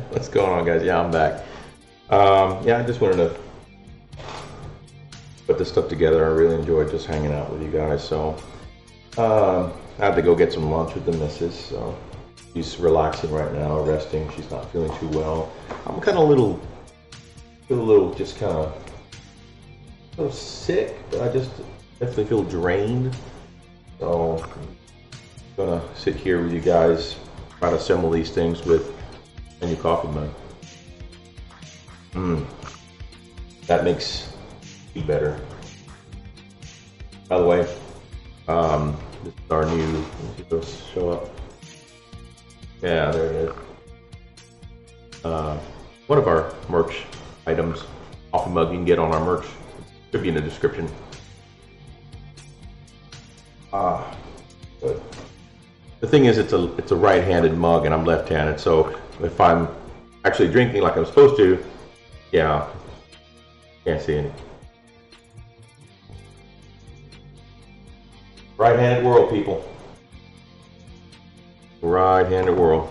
What's going on, guys? Yeah, I'm back. Yeah, I just wanted to put this stuff together. I really enjoyed just hanging out with you guys. So I had to go get some lunch with the missus. So she's relaxing right now, resting. She's not feeling too well. I'm kind of feel a little, just kind of a little sick, but I just definitely feel drained. So I'm gonna sit here with you guys, try to assemble these things with a new coffee mug. That makes me better. By the way, this is our new, let me see if it'll show up. Yeah, there it is. One of our merch items, coffee mug you can get on our merch. Should be in the description. But the thing is, it's a right-handed mug and I'm left-handed, so if I'm actually drinking like I'm supposed to, yeah, can't see any. Right-handed world, people. Right-handed world.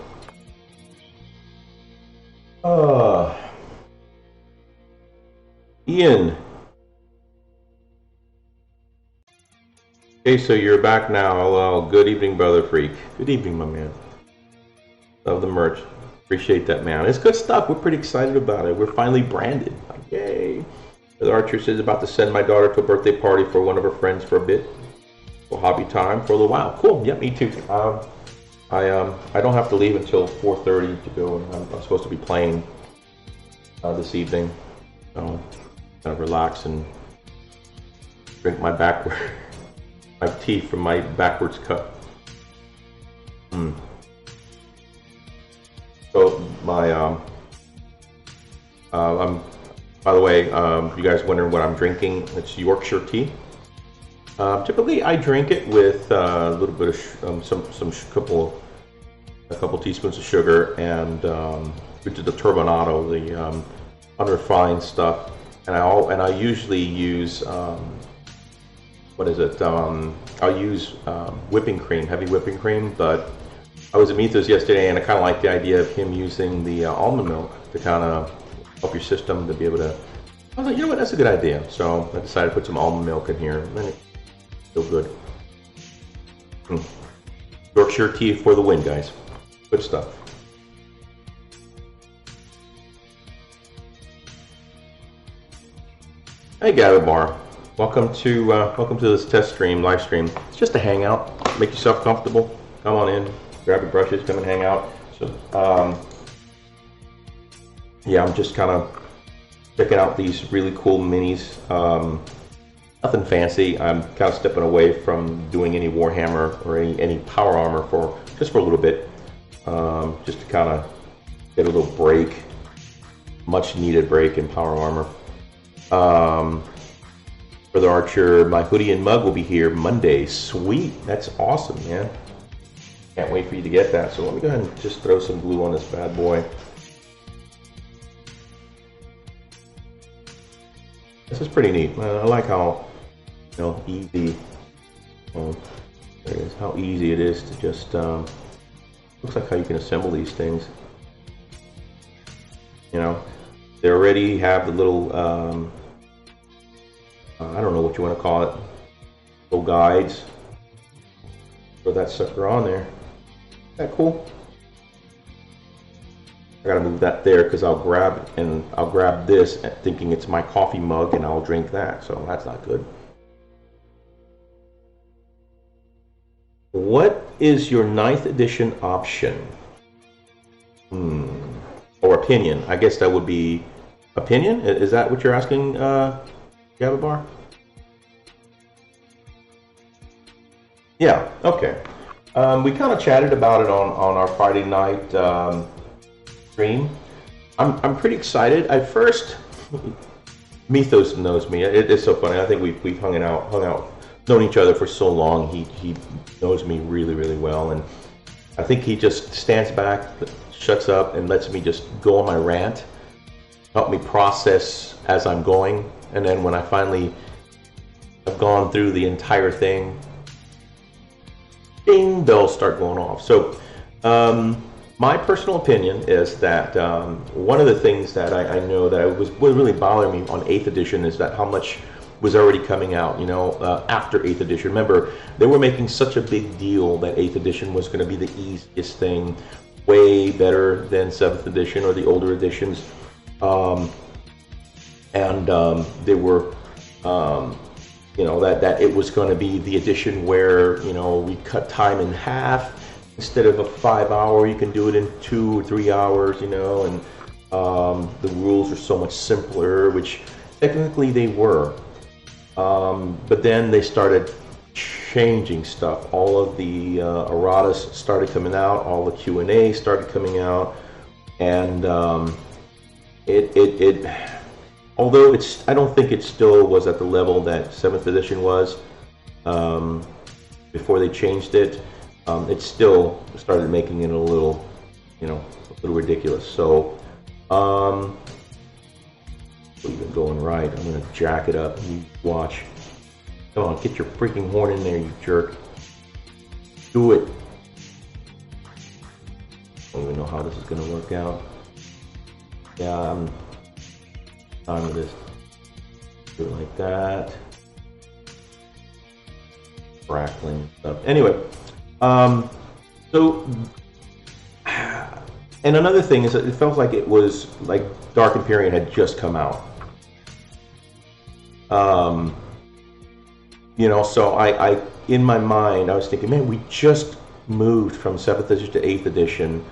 Ian. Okay, so you're back now. Hello. Good evening, Brother Freak. Good evening, my man. Love the merch. Appreciate that, man. It's good stuff. We're pretty excited about it. We're finally branded. Yay. The Archer says about to send my daughter to a birthday party for one of her friends for a bit. For hobby time for a little while. Cool. Yeah, me too. I don't have to leave until 4:30 to go, and I'm supposed to be playing this evening. So kind of relax and drink my my tea from my backwards cup. So my by the way, you guys wondering what I'm drinking? It's Yorkshire tea. Typically, I drink it with a little bit of a couple teaspoons of sugar and which is the turbinado, the unrefined stuff, and I usually use what is it? I'll use whipping cream, heavy whipping cream. But I was at Mito's yesterday, and I kind of like the idea of him using the almond milk to kind of help your system to be able to. I was like, you know what, that's a good idea. So I decided to put some almond milk in here. And then it feels good. Yorkshire tea for the win, guys. Good stuff. Hey, Gatherbar. Welcome to this test stream, live stream. It's just a hangout. Make yourself comfortable. Come on in. Grab your brushes. Come and hang out. So, yeah, I'm just kind of checking out these really cool minis. Nothing fancy. I'm kind of stepping away from doing any Warhammer or any power armor for a little bit, just to kind of get a little break, much needed break in power armor. For the Archer, my hoodie and mug will be here Monday. Sweet, that's awesome, man. Can't wait for you to get that. So let me go ahead and just throw some glue on this bad boy. This is pretty neat. I like how easy. There it is. How easy it is to just. Looks like how you can assemble these things. They already have the little. I don't know what you want to call it. Little guides. Throw that sucker on there. Isn't that cool? I gotta move that there because I'll grab this thinking it's my coffee mug and I'll drink that. So that's not good. What is your 9th edition option? Or opinion? I guess that would be opinion. Is that what you're asking, Gababar? Yeah. Okay. We kind of chatted about it on our Friday night stream. I'm pretty excited. At first, Mythos knows me. It's so funny. I think we've hung out, known each other for so long. He knows me really, really well, and I think he just stands back, shuts up, and lets me just go on my rant, help me process as I'm going, and then when I finally have gone through the entire thing, ding, bells start going off. So My personal opinion is that one of the things that I know that was really bothering me on 8th edition is that how much was already coming out, you know, after 8th edition. Remember, they were making such a big deal that 8th edition was going to be the easiest thing, way better than 7th edition or the older editions. They were, you know, that it was going to be the edition where, you know, we cut time in half. Instead of a 5 hour, you can do it in 2 or 3 hours, you know, and the rules are so much simpler, which technically they were. But then they started changing stuff. All of the erratas started coming out, all the Q&A started coming out, and although I don't think it still was at the level that 7th edition was before they changed it. It still started making it a little, you know, a little ridiculous. So, even going right, I'm gonna jack it up. You watch. Come on, get your freaking horn in there, you jerk. Do it. I don't even know how this is gonna work out. Yeah, I'm done with this. Do it like that. Crackling stuff. Anyway. So, and another thing is that it felt like it was like Dark Empyrean had just come out. You know, so I in my mind I was thinking, man, we just moved from 7th edition to 8th edition,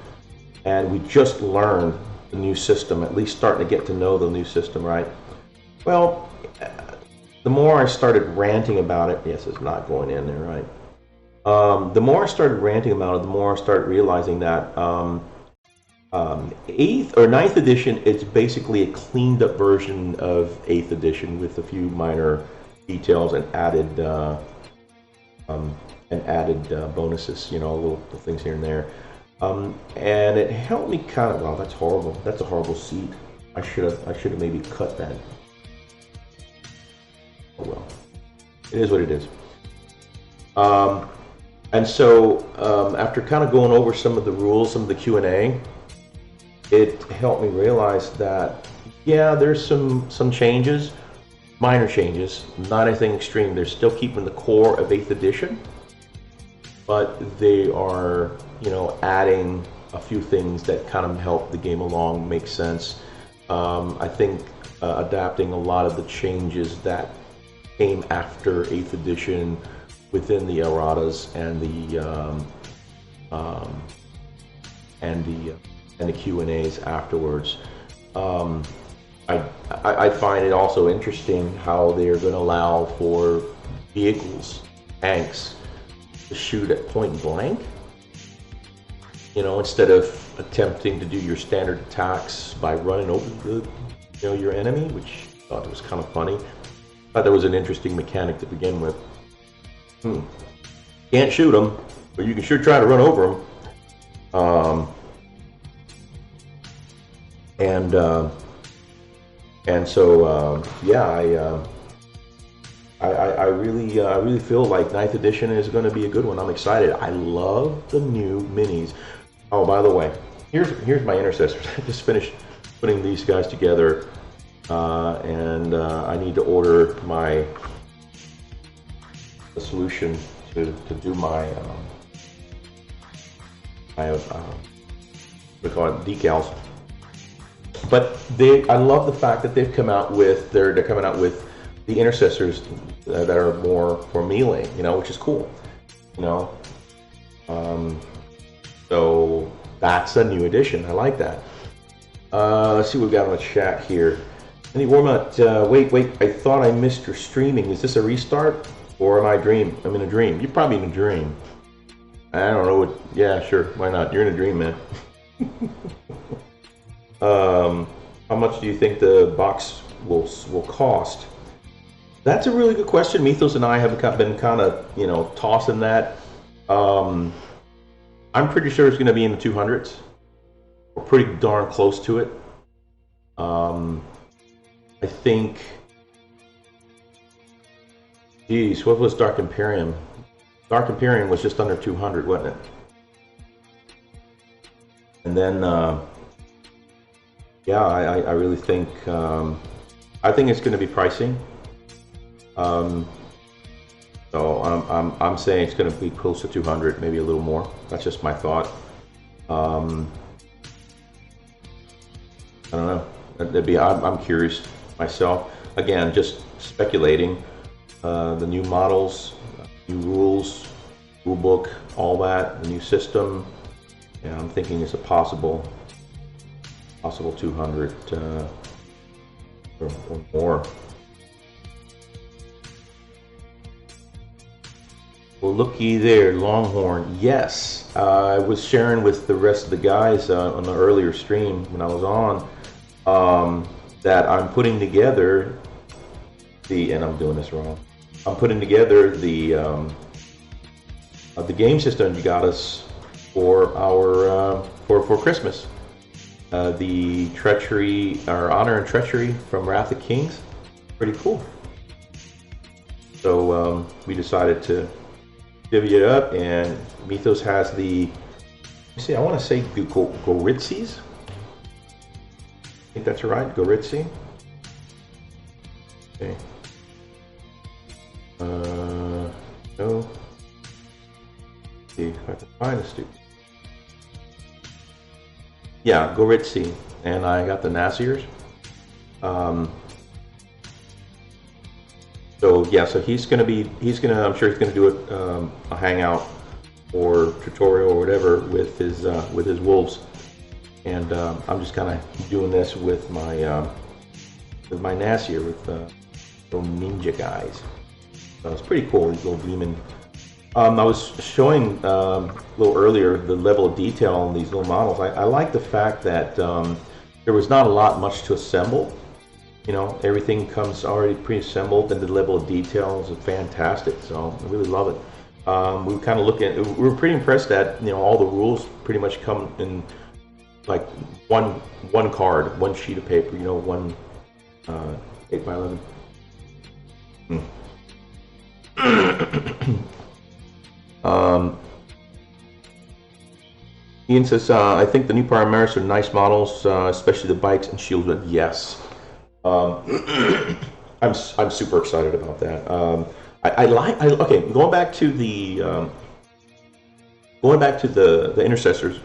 and we just learned the new system, at least starting to get to know the new system, right? Well, the more I started ranting about it, yes, it's not going in there, right? The more I started ranting about it, the more I started realizing that 8th or 9th edition, it's basically a cleaned up version of 8th edition with a few minor details and added bonuses, you know, little things here and there. And it helped me kind of. Wow, that's horrible. That's a horrible seed. I should have maybe cut that. Oh well, it is what it is. And so after kind of going over some of the rules, some of the Q&A, it helped me realize that, yeah, there's some changes, minor changes, not anything extreme. They're still keeping the core of 8th edition, but they are, you know, adding a few things that kind of help the game along, make sense. I think adapting a lot of the changes that came after 8th edition within the erratas and the Q&As afterwards. I find it also interesting how they are going to allow for vehicles, tanks, to shoot at point blank. You know, instead of attempting to do your standard attacks by running over the, you know, your enemy, which I thought was kind of funny. I thought that was an interesting mechanic to begin with. Can't shoot them, but you can sure try to run over them. Yeah, I really feel like 9th edition is going to be a good one. I'm excited. I love the new minis. Oh, by the way, here's my intercessors. I just finished putting these guys together, and I need to order my solution to do my we call it decals. But I love the fact that they've come out with they're coming out with the intercessors that are more for melee, you know, which is cool, you know. So that's a new addition. I like that. Let's see what we've got on the chat here. Any warm-up? Wait, I thought I missed your streaming. Is this a restart? Or am I I'm in a dream. You're probably in a dream. I don't know what. Yeah, sure. Why not? You're in a dream, man. How much do you think the box will cost? That's a really good question. Mythos and I have been kind of, you know, tossing that. I'm pretty sure it's going to be in the 200s. We're pretty darn close to it. I think. Geez, what was Dark Imperium? Dark Imperium was just under 200, wasn't it? And then, yeah, I really think I think it's going to be pricey. So I'm saying it's going to be close to 200, maybe a little more. That's just my thought. I don't know. That'd be. I'm curious myself. Again, just speculating. The new models, new rules, rule book, all that, the new system. Yeah, I'm thinking it's a possible 200 or more. Well, looky there, Longhorn. Yes, I was sharing with the rest of the guys on the earlier stream when I was on that I'm putting together and I'm doing this wrong. I'm putting together the game system you got us for our for Christmas. The Treachery, or Honor and Treachery from Wrath of Kings. Pretty cool. So we decided to divvy it up, and Mythos has the, see, I want to say Goritzis. I think that's right, Goritzi. Okay. No. Let's see if I can find a stupid. Yeah, Goritzi, and I got the Nazirs. So yeah, so I'm sure he's gonna do a hangout or tutorial or whatever with his wolves, and I'm just kind of doing this with my Nasir with little ninja guys. So it's pretty cool, these little demon. I was showing a little earlier the level of detail on these little models. I like the fact that there was not much to assemble. You know, everything comes already pre-assembled, and the level of detail is fantastic. So I really love it. We were kind of we were pretty impressed that, you know, all the rules pretty much come in like one card, one sheet of paper. You know, one 8x11. Ian says, I think the new Primaris are nice models, especially the bikes and shields. But yes, I'm super excited about that. Okay, going back to the intercessors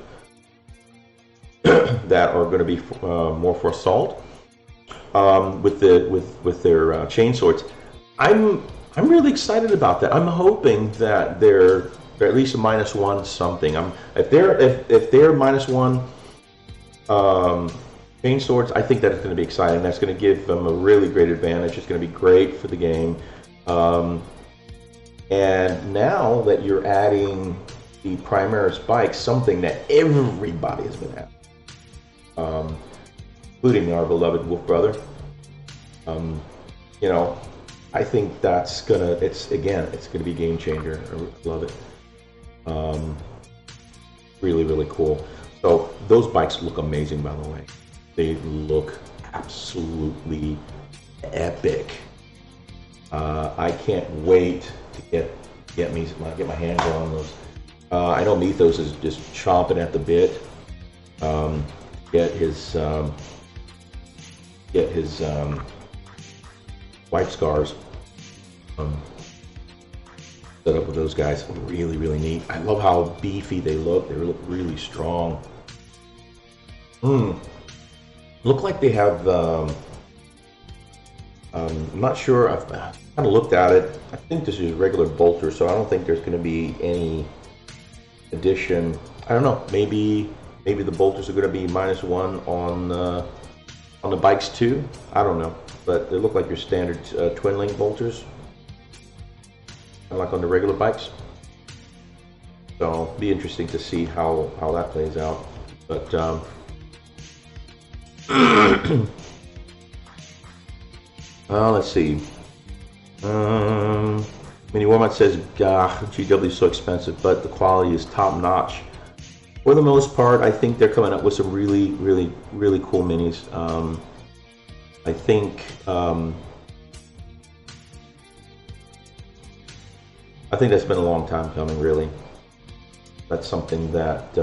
that are going to be more for assault with their chain swords. I'm really excited about that. I'm hoping that they're at least a -1 something. If they're -1 chain swords, I think that it's going to be exciting. That's going to give them a really great advantage. It's going to be great for the game. And now that you're adding the Primaris bike, something that everybody has been asking, including our beloved Wolf Brother. You know, I think that's gonna. It's gonna be a game changer. I love it. Really, really cool. So those bikes look amazing, by the way. They look absolutely epic. I can't wait to get my hands on those. I know Mythos is just chomping at the bit. Get his wipe scars set up with those guys. Really, really neat. I love how beefy they look. They look really strong. Look like they have. I'm not sure. I've kind of looked at it. I think this is regular bolter, so I don't think there's going to be any addition. I don't know. Maybe the bolters are going to be -1 on the bikes too. I don't know, but they look like your standard twin link bolters, kind of like on the regular bikes. So it'll be interesting to see how that plays out. But let's see. Mini Warmat says, GW is so expensive, but the quality is top notch. For the most part, I think they're coming up with some really, really, really cool minis. I think that's been a long time coming, really. That's something that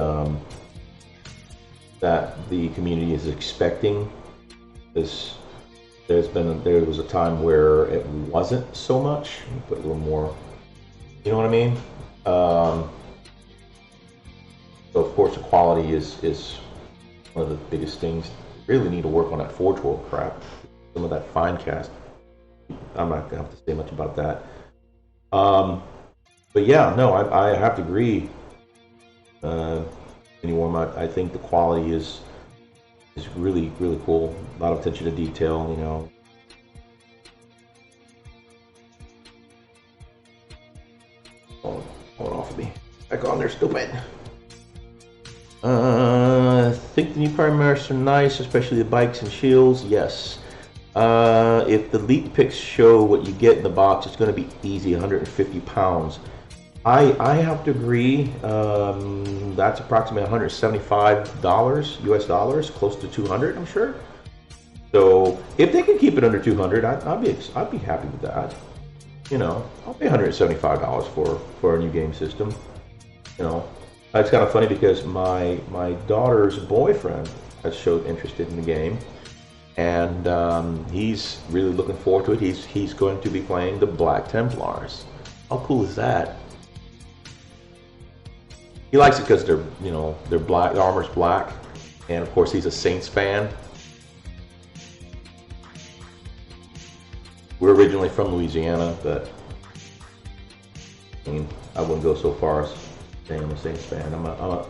that the community is expecting. This there was a time where it wasn't so much, but a little more. You know what I mean? So of course the quality is one of the biggest things. Really need to work on that Forge World crap. Some of that fine cast. I'm not gonna have to say much about that. But yeah, no, I have to agree. I think the quality is really cool. A lot of attention to detail, you know. Hold off of me. Back on there, stupid. I think the new primaries are nice, especially the bikes and shields. Yes. If the leak pics show what you get in the box, it's going to be easy, 150 pounds. I have to agree. That's approximately $175 US dollars, close to 200, I'm sure. So if they can keep it under 200, I'd be happy with that. You know, I'll pay $175 for a new game system. You know, it's kind of funny because my daughter's boyfriend has showed interest in the game, and he's really looking forward to it. He's going to be playing the Black Templars. How cool is that? He likes it because they're black. The armor's black, and of course he's a Saints fan. We're originally from Louisiana, but I mean, I wouldn't go so far as saying I'm a Saints fan. I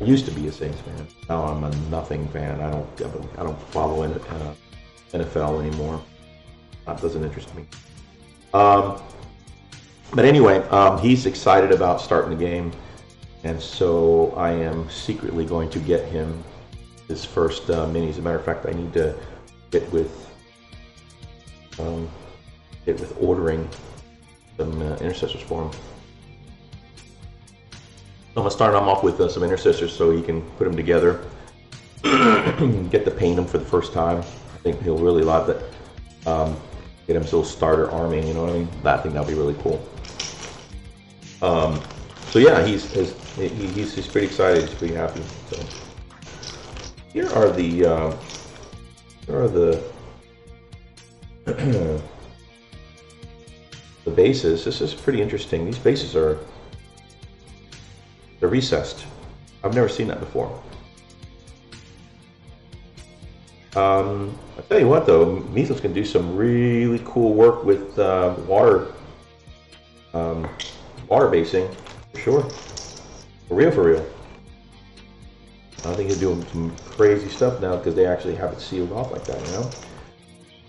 used to be a Saints fan. Now I'm a nothing fan. I don't follow NFL anymore. That doesn't interest me. But anyway, he's excited about starting the game, and so I am secretly going to get him his first mini. As a matter of fact, I need to get with ordering some intercessors for him. I'm gonna start him off with some intercessors so he can put them together, get to paint them for the first time. I think he'll really love it. Get him his little starter army, you know what I mean? I think that'll be really cool. So yeah, he's pretty excited. He's pretty happy. So here are the the bases. This is pretty interesting. These bases they're recessed. I've never seen that before. I tell you what though, Measles can do some really cool work with water basing, for sure. For real. I think he's doing some crazy stuff now because they actually have it sealed off like that, you know?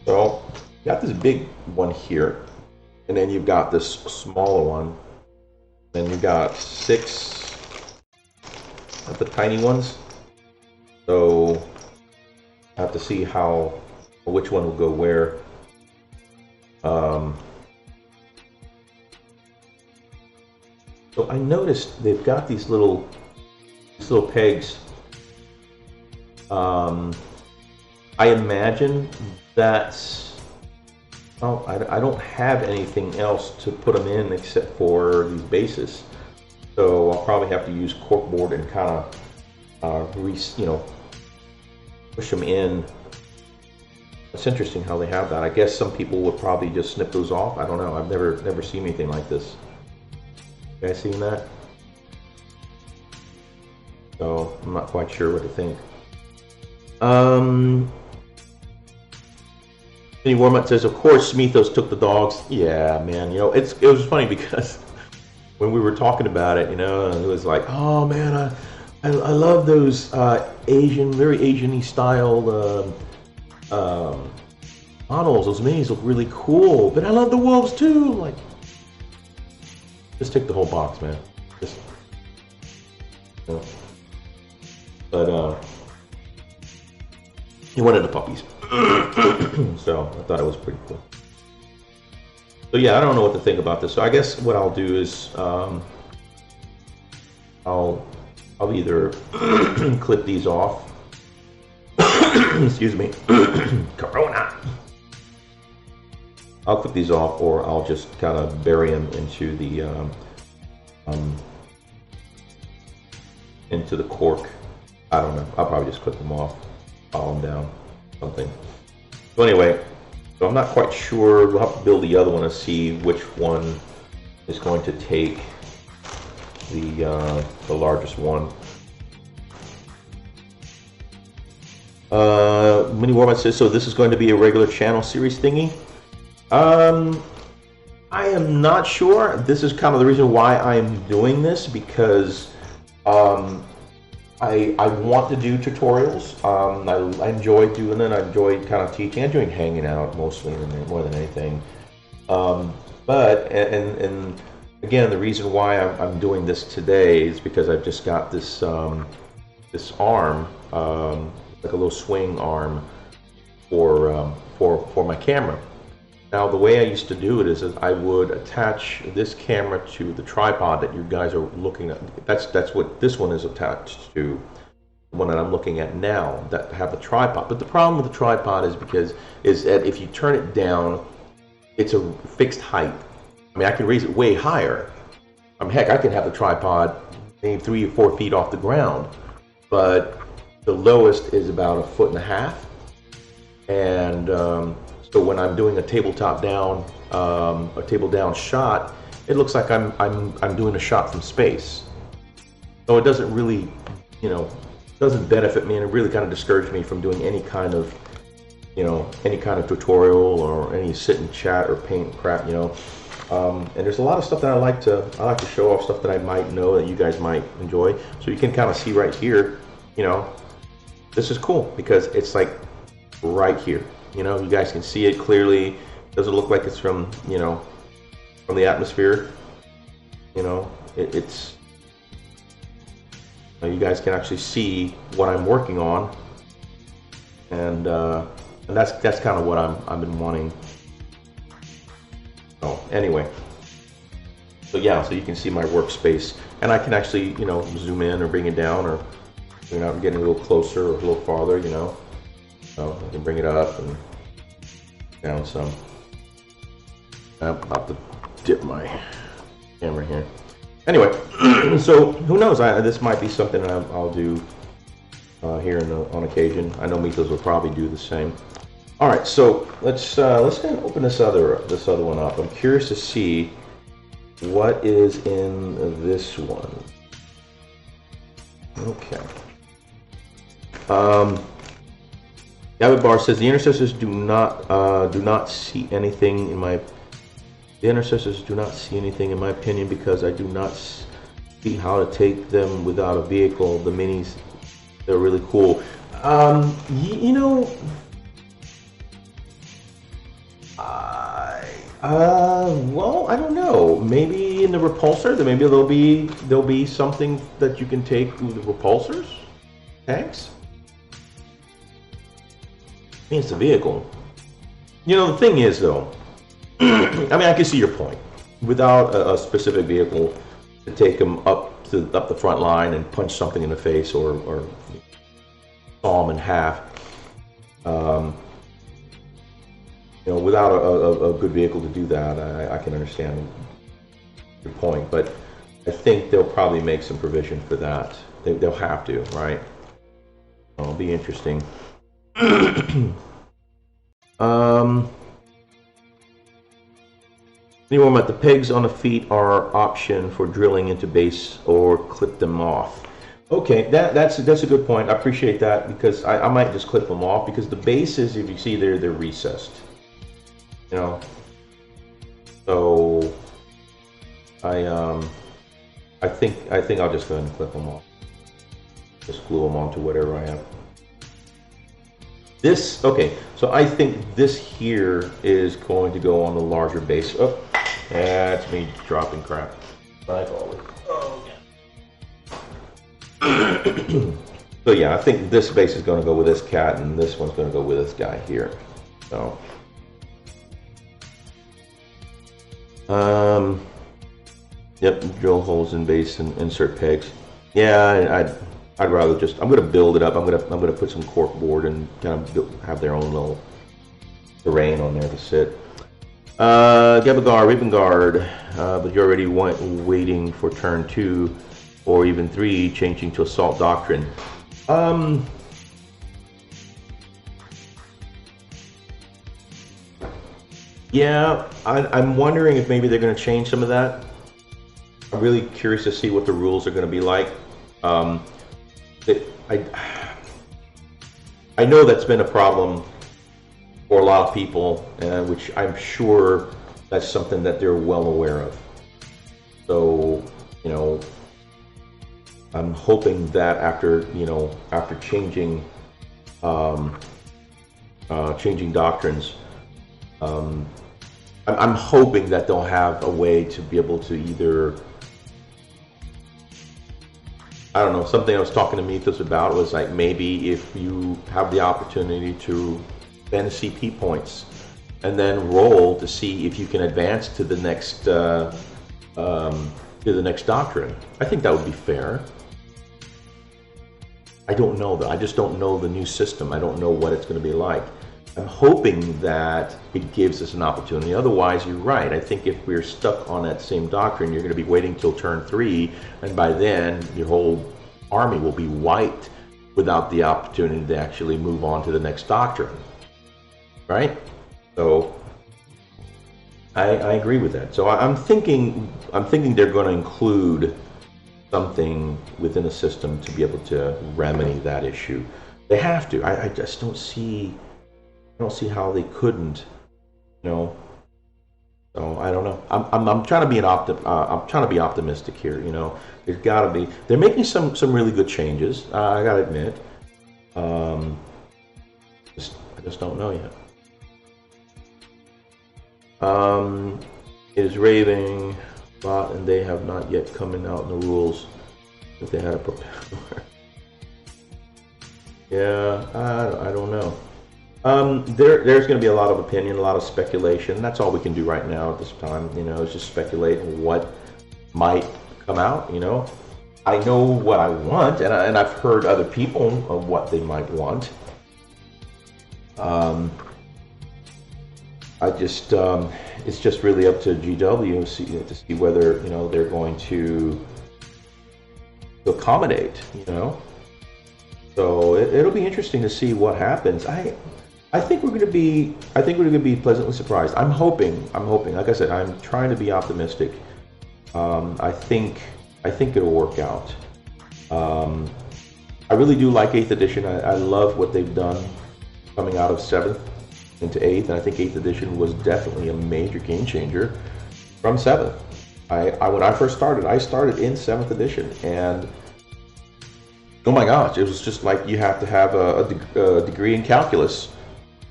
So, you got this big one here, and then you've got this smaller one, then you've got 6 of the tiny ones. So, I have to see which one will go where. So I noticed they've got these little pegs. I imagine that's, well, I don't have anything else to put them in except for these bases. So I'll probably have to use corkboard and kind of, push them in. It's interesting how they have that. I guess some people would probably just snip those off. I don't know. I've never seen anything like this. You guys seen that? So I'm not quite sure what to think. Any Warmutt says, of course, Smithos took the dogs. Yeah, man. You know, it was funny because when we were talking about it, you know, it was like, oh man, I love those Asian, very Asian-y styled models. Those minis look really cool, but I love the wolves too. Like, just take the whole box, man. Just, you know. But he wanted the puppies, so I thought it was pretty cool. So yeah, I don't know what to think about this. So I guess what I'll do is I'll either clip these off. Excuse me, Corona. I'll clip these off, or I'll just kind of bury them into the cork, I don't know. I'll probably just clip them off, file them down, something. So anyway, so I'm not quite sure. We'll have to build the other one to see which one is going to take the largest one. Mini Warman says, so this is going to be a regular channel series thingy? I am not sure. This is kind of the reason why I'm doing this, because I want to do tutorials. I enjoy doing it. I enjoy kind of teaching. I enjoy hanging out mostly more than anything. But again, the reason why I'm doing this today is because I've just got this this arm, like a little swing arm for my camera. Now, the way I used to do it is that I would attach this camera to the tripod that you guys are looking at. That's what this one is attached to, the one that I'm looking at now, that have a tripod. But the problem with the tripod is that if you turn it down, it's a fixed height. I mean, I can raise it way higher. I mean, heck, I can have the tripod maybe 3 or 4 feet off the ground, but the lowest is about 1.5 feet. And so when I'm doing a tabletop down, a table down shot, it looks like I'm doing a shot from space. So it doesn't really, you know, doesn't benefit me, and it really kind of discouraged me from doing any kind of, you know, any kind of tutorial or any sit and chat or paint crap, you know. And there's a lot of stuff that I like to show off, stuff that I might know that you guys might enjoy. So you can kind of see right here, you know, this is cool because it's like right here. You know, you guys can see it clearly. Doesn't look like it's from, you know, from the atmosphere. You know, it's you guys can actually see what I'm working on, and that's kind of what I've been wanting. So anyway, so yeah, so you can see my workspace, and I can actually, you know, zoom in or bring it down, or, you know, I'm getting a little closer or a little farther, you know. So I can bring it up and down some. I'm about to dip my camera here. Anyway, so who knows? This might be something that I'll do here on occasion. I know Mythos will probably do the same. All right, so let's go ahead and open this other one up. I'm curious to see what is in this one. Okay. David Barr says the intercessors do not see anything in my. The intercessors do not see anything in my opinion because I do not see how to take them without a vehicle. The minis, they're really cool. You know, well, I don't know. Maybe in the repulsor, maybe there'll be something that you can take with the repulsors, tanks. I mean, it's a vehicle. You know, the thing is, though, I mean, I can see your point. Without a specific vehicle to take them up the front line and punch something in the face or saw them in half, you know, without a good vehicle to do that, I can understand your point. But I think they'll probably make some provision for that. They'll have to, right? It'll be interesting. Anyone but the pegs on the feet are option for drilling into base or clip them off. Okay, that's a good point. I appreciate that, because I might just clip them off, because the bases, if you see there, they're recessed. You know, so I think I'll just go ahead and clip them off. Just glue them onto whatever I have. This, okay, so I think this here is going to go on the larger base. Oh, that's me dropping crap. Like always. Oh, yeah. So yeah, I think this base is going to go with this cat, and this one's going to go with this guy here. So, yep, drill holes in base and insert pegs. Yeah, I'd rather just, I'm going to build it up. I'm going to put some cork board and kind of have their own little terrain on there to sit. Gabagar, Raven Guard, but you're already waiting for turn 2 or even 3, changing to Assault Doctrine. Um, yeah, I'm wondering if maybe they're going to change some of that. I'm really curious to see what the rules are going to be like. Um, I know that's been a problem for a lot of people, which I'm sure that's something that they're well aware of. So, you know, I'm hoping that after changing changing doctrines, I'm hoping that they'll have a way to be able to either, I don't know, something I was talking to Mythos about was like maybe if you have the opportunity to spend CP points and then roll to see if you can advance to the next doctrine. I think that would be fair. I don't know though. I just don't know the new system. I don't know what it's going to be like. I'm hoping that it gives us an opportunity. Otherwise, you're right. I think if we're stuck on that same doctrine, you're going to be waiting till turn 3, and by then your whole army will be wiped without the opportunity to actually move on to the next doctrine. Right? So I agree with that. So I'm thinking they're going to include something within the system to be able to remedy that issue. They have to. I just don't see how they couldn't, you know. So I don't know. I'm trying to be I'm trying to be optimistic here. You know, there's got to be. They're making some really good changes. I got to admit. I just don't know yet. It is raving a lot, and they have not yet coming out in the rules that they had to prepare for. Yeah, I don't know. There's going to be a lot of opinion, a lot of speculation. That's all we can do right now at this time. You know, is just speculate what might come out. You know, I know what I want, and I've heard other people of what they might want. It's just really up to GW to see whether, you know, they're going to accommodate, you know. So it'll be interesting to see what happens. I think we're going to be pleasantly surprised. I'm hoping. Like I said, I'm trying to be optimistic. I think it'll work out. I really do like 8th edition. I love what they've done coming out of 7th into 8th, and I think 8th edition was definitely a major game changer from 7th. When I first started, I started in 7th edition, and oh my gosh, it was just like you have to have a degree in calculus,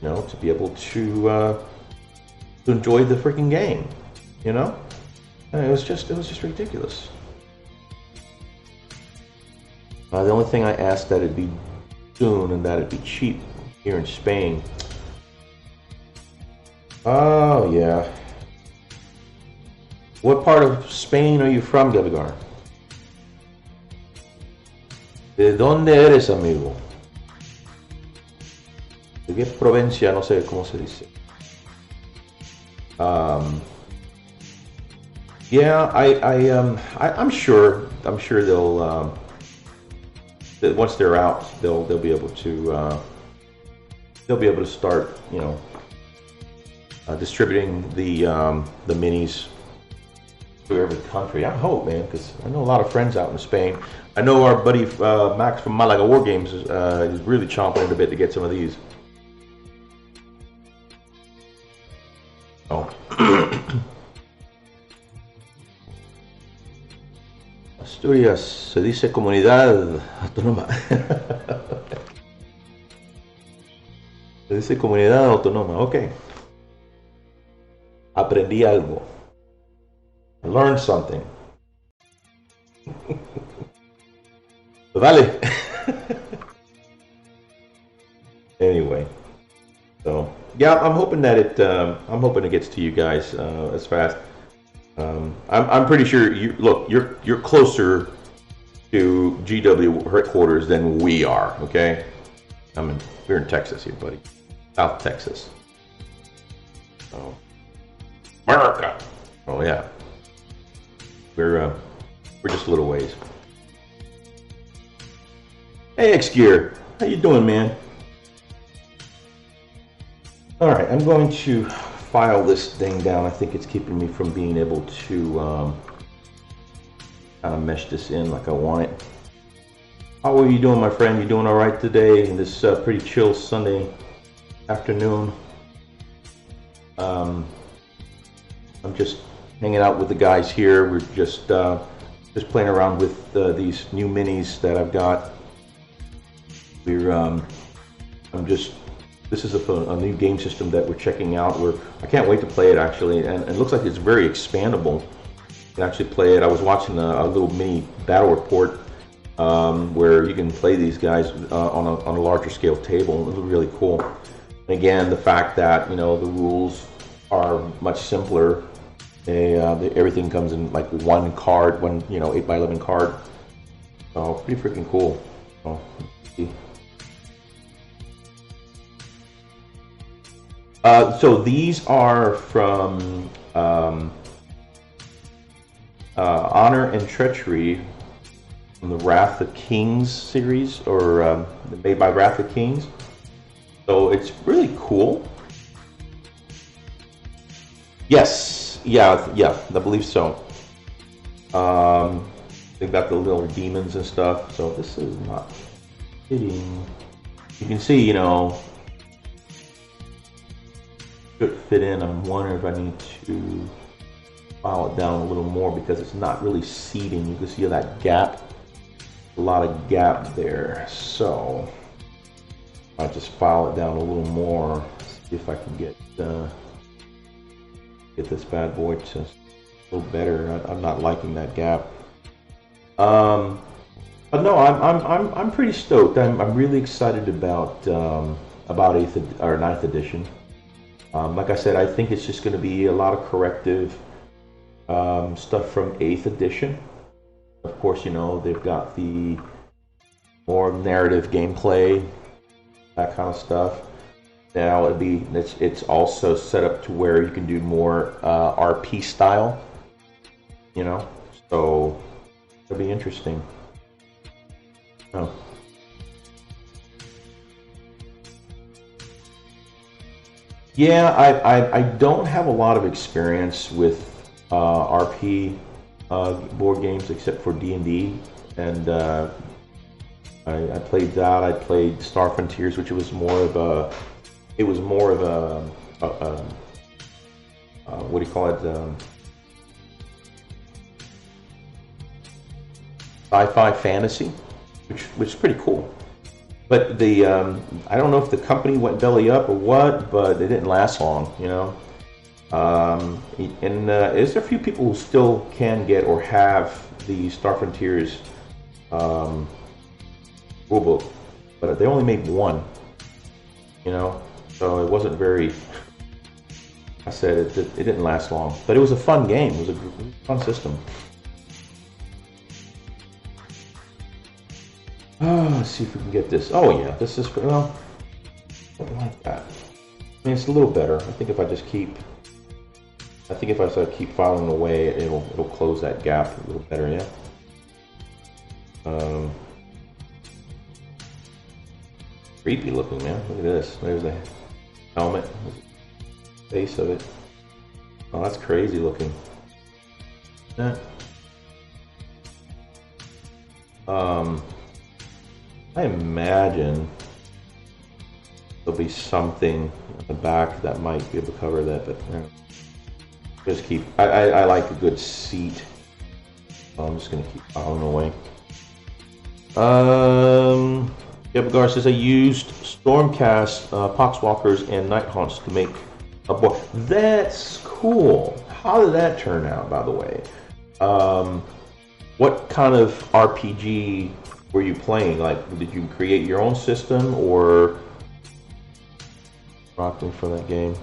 you know, to be able to enjoy the freaking game, you know. And it was just ridiculous. The only thing I asked that it be soon and that it be cheap here in Spain. Oh yeah. What part of Spain are you from, Devigar? ¿De dónde eres, amigo? ¿De qué provincia? No sé cómo se dice. Yeah, I'm sure they'll that once they're out, they'll be able to start, you know, distributing the minis to every country. I hope, man, because I know a lot of friends out in Spain. I know our buddy Max from Malaga War Games is really chomping at a bit to get some of these. Oh. Asturias se dice comunidad autónoma. Se dice comunidad autónoma. Ok. Aprendí algo. I learned something. Vale. Anyway, so yeah, I'm hoping that it gets to you guys as fast. I'm pretty sure you're closer to GW headquarters than we are. Okay, we're in Texas here, buddy, South Texas. Oh, America. Oh yeah, we're just a little ways. Hey, X-Gear. How you doing, man? All right, I'm going to file this thing down. I think it's keeping me from being able to kind of mesh this in like I want it. How are you doing, my friend? You doing all right today in this pretty chill Sunday afternoon? I'm just hanging out with the guys here. We're just playing around with these new minis that I've got. This is a new game system that we're checking out. I can't wait to play it actually, and it looks like it's very expandable. You can actually play it. I was watching a little mini battle report where you can play these guys on a larger scale table. It was really cool. And again, the fact that the rules are much simpler. Everything comes in like one card, one 8x11 card. So pretty freaking cool. So, so these are from Honor and Treachery from the Wrath of Kings series, or made by Wrath of Kings. So it's really cool. Yes, yeah, I believe so. They've got the little demons and stuff. So this is not fitting. You can see, should fit in. I'm wondering if I need to file it down a little more because it's not really seating. You can see that gap, a lot of gap there. So I'll just file it down a little more, see if I can get this bad boy to a little better. I'm not liking that gap. But no, I'm pretty stoked. I'm really excited about 8th or 9th edition. Like I said, I think it's just going to be a lot of corrective stuff from 8th edition. Of course, they've got the more narrative gameplay, that kind of stuff. Now it's also set up to where you can do more RP style, so it'll be interesting. Oh. Yeah, I don't have a lot of experience with RP board games except for D&D, and I played that. I played Star Frontiers, which was more of a what do you call it? Sci-fi fantasy, which is pretty cool. But I don't know if the company went belly up or what, but it didn't last long, And there's a few people who still can get or have the Star Frontiers rulebook, but they only made one, so it wasn't very. I said it didn't last long, but it was a fun game. It was a fun system. Let's see if we can get this. Oh yeah, this is well. I don't like that. I mean, it's a little better. I think if I keep filing away, it'll close that gap a little better. Yeah. Creepy looking, man. Look at this. There's the helmet, face of it. Oh, that's crazy looking. Yeah. I imagine there'll be something at the back that might be able to cover that, but just keep. I like a good seat. So I'm just gonna keep filing away. Gabagar says I used Stormcast, Poxwalkers, and Nighthaunts to make a board. That's cool. How did that turn out, by the way? What kind of RPG were you playing? Like, did you create your own system, or rocked me for that game?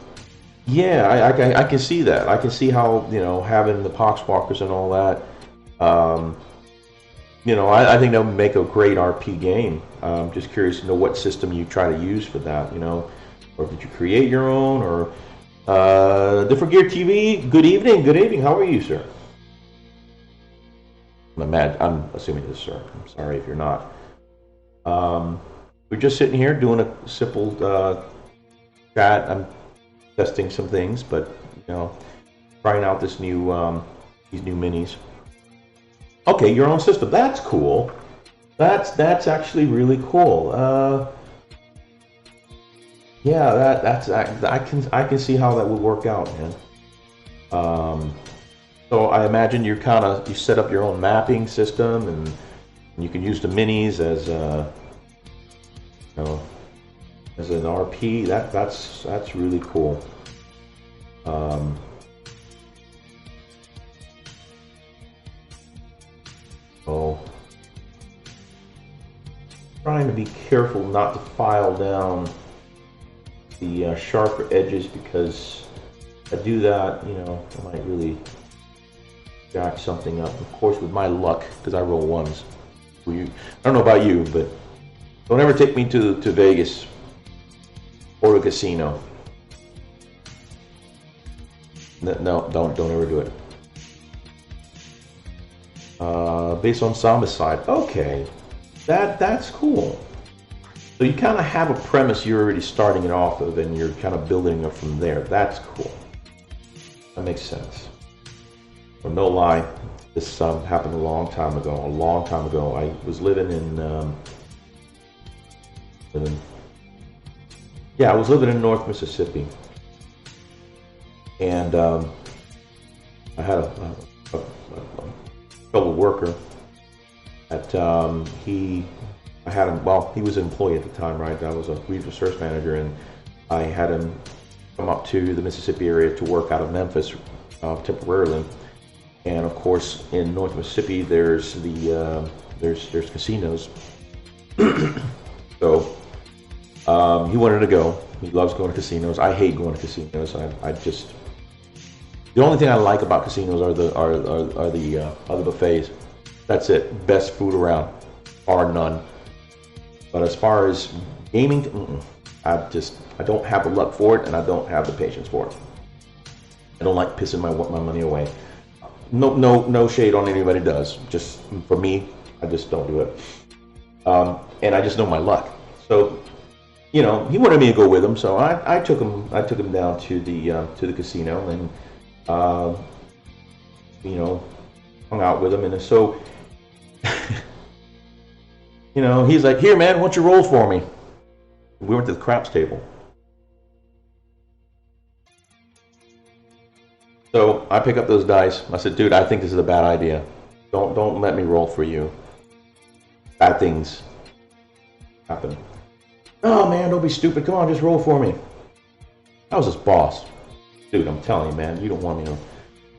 Yeah, I can see that. I can see how, having the Poxwalkers and all that. I think that would make a great RP game. Just curious to know what system you try to use for that, or did you create your own, or Different Gear TV, good evening, how are you, sir? I'm assuming this, sir. I'm sorry if you're not. We're just sitting here doing a simple chat. I'm testing some things, but you know, trying out this new these new minis. Okay, your own system. That's cool. That's actually really cool. Yeah, that's I can see how that would work out, man. So I imagine you set up your own mapping system, and you can use the minis as you know, as an RP. That's really cool. So trying to be careful not to file down the sharper edges, because if I do that, you know, I might really jack something up. Of course, with my luck, because I roll ones. I don't know about you, but don't ever take me to Vegas or a casino. No, don't ever do it. Based on Zombicide. Okay, that's cool. So you kind of have a premise you're already starting it off of, and you're kind of building it from there. That's cool. That makes sense. Well, no lie, this happened a long time ago. A long time ago, I was living in I was living in North Mississippi, and I had a fellow worker that I had him. Well, he was an employee at the time, right? I was a research manager, and I had him come up to the Mississippi area to work out of Memphis temporarily. And of course, in North Mississippi, there's there's casinos. So he wanted to go. He loves going to casinos. I hate going to casinos. I just, the only thing I like about casinos are the buffets. That's it. Best food around, bar none. But as far as gaming, I don't have the luck for it, and I don't have the patience for it. I don't like pissing my money away. No shade on anybody does. Just for me, I just don't do it. And I just know my luck. So, you know, he wanted me to go with him, so I took him down to the casino, and you know, hung out with him, and so. You know, he's like, "Here, man, why don't you roll for me?" We went to the craps table. So I pick up those dice. I said, "Dude, I think this is a bad idea. Don't let me roll for you. Bad things happen." "Oh man, don't be stupid. Come on, just roll for me." I was his boss. "Dude, I'm telling you, man, you don't want me to."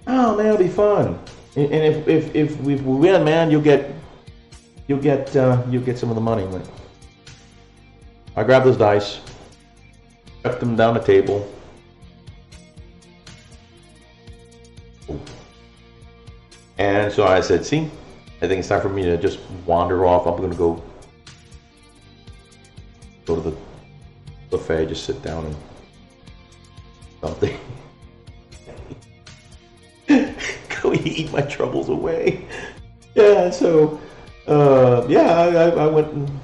"Oh man, it'll be fun. And if we win, man, you'll get some of the money." Like, I grabbed those dice, kept them down the table. And so I said, "See, I think it's time for me to just wander off. I'm going to go to the buffet, just sit down and something." Go eat my troubles away. Yeah, so I went in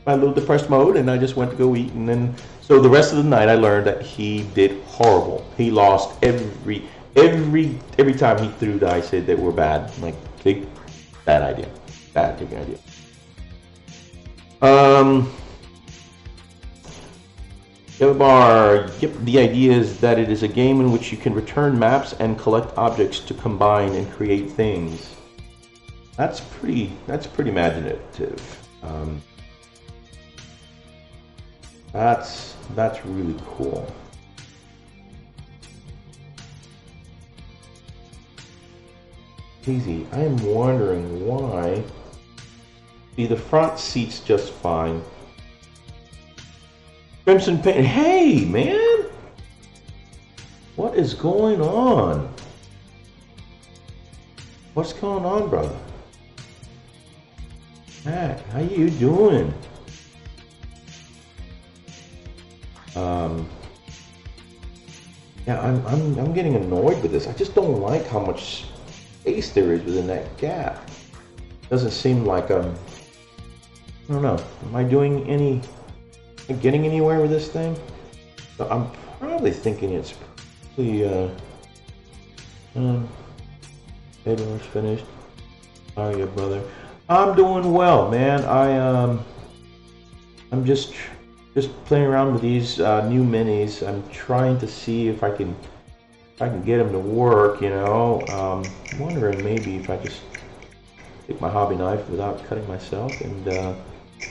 my little depressed mode, and I just went to go eat. And then, so the rest of the night, I learned that he did horrible. He lost every time he threw dice that were bad. Like, bad idea, bad idea. Bar. Yep, the idea is that it is a game in which you can return maps and collect objects to combine and create things. That's pretty imaginative. That's really cool. Easy. I am wondering why. See, the front seat's just fine. Crimson paint. Hey, man! What is going on? What's going on, brother? Matt, how you doing? Yeah, I'm getting annoyed with this. I just don't like how much space there is within that gap. Doesn't seem like I don't know. Am I doing any, getting anywhere with this thing? So I'm probably thinking it's pretty, paperwork's finished. How are you, brother? I'm doing well, man. I'm just playing around with these new minis. I'm trying to see if I can get them to work. You know, I'm wondering maybe if I just take my hobby knife without cutting myself and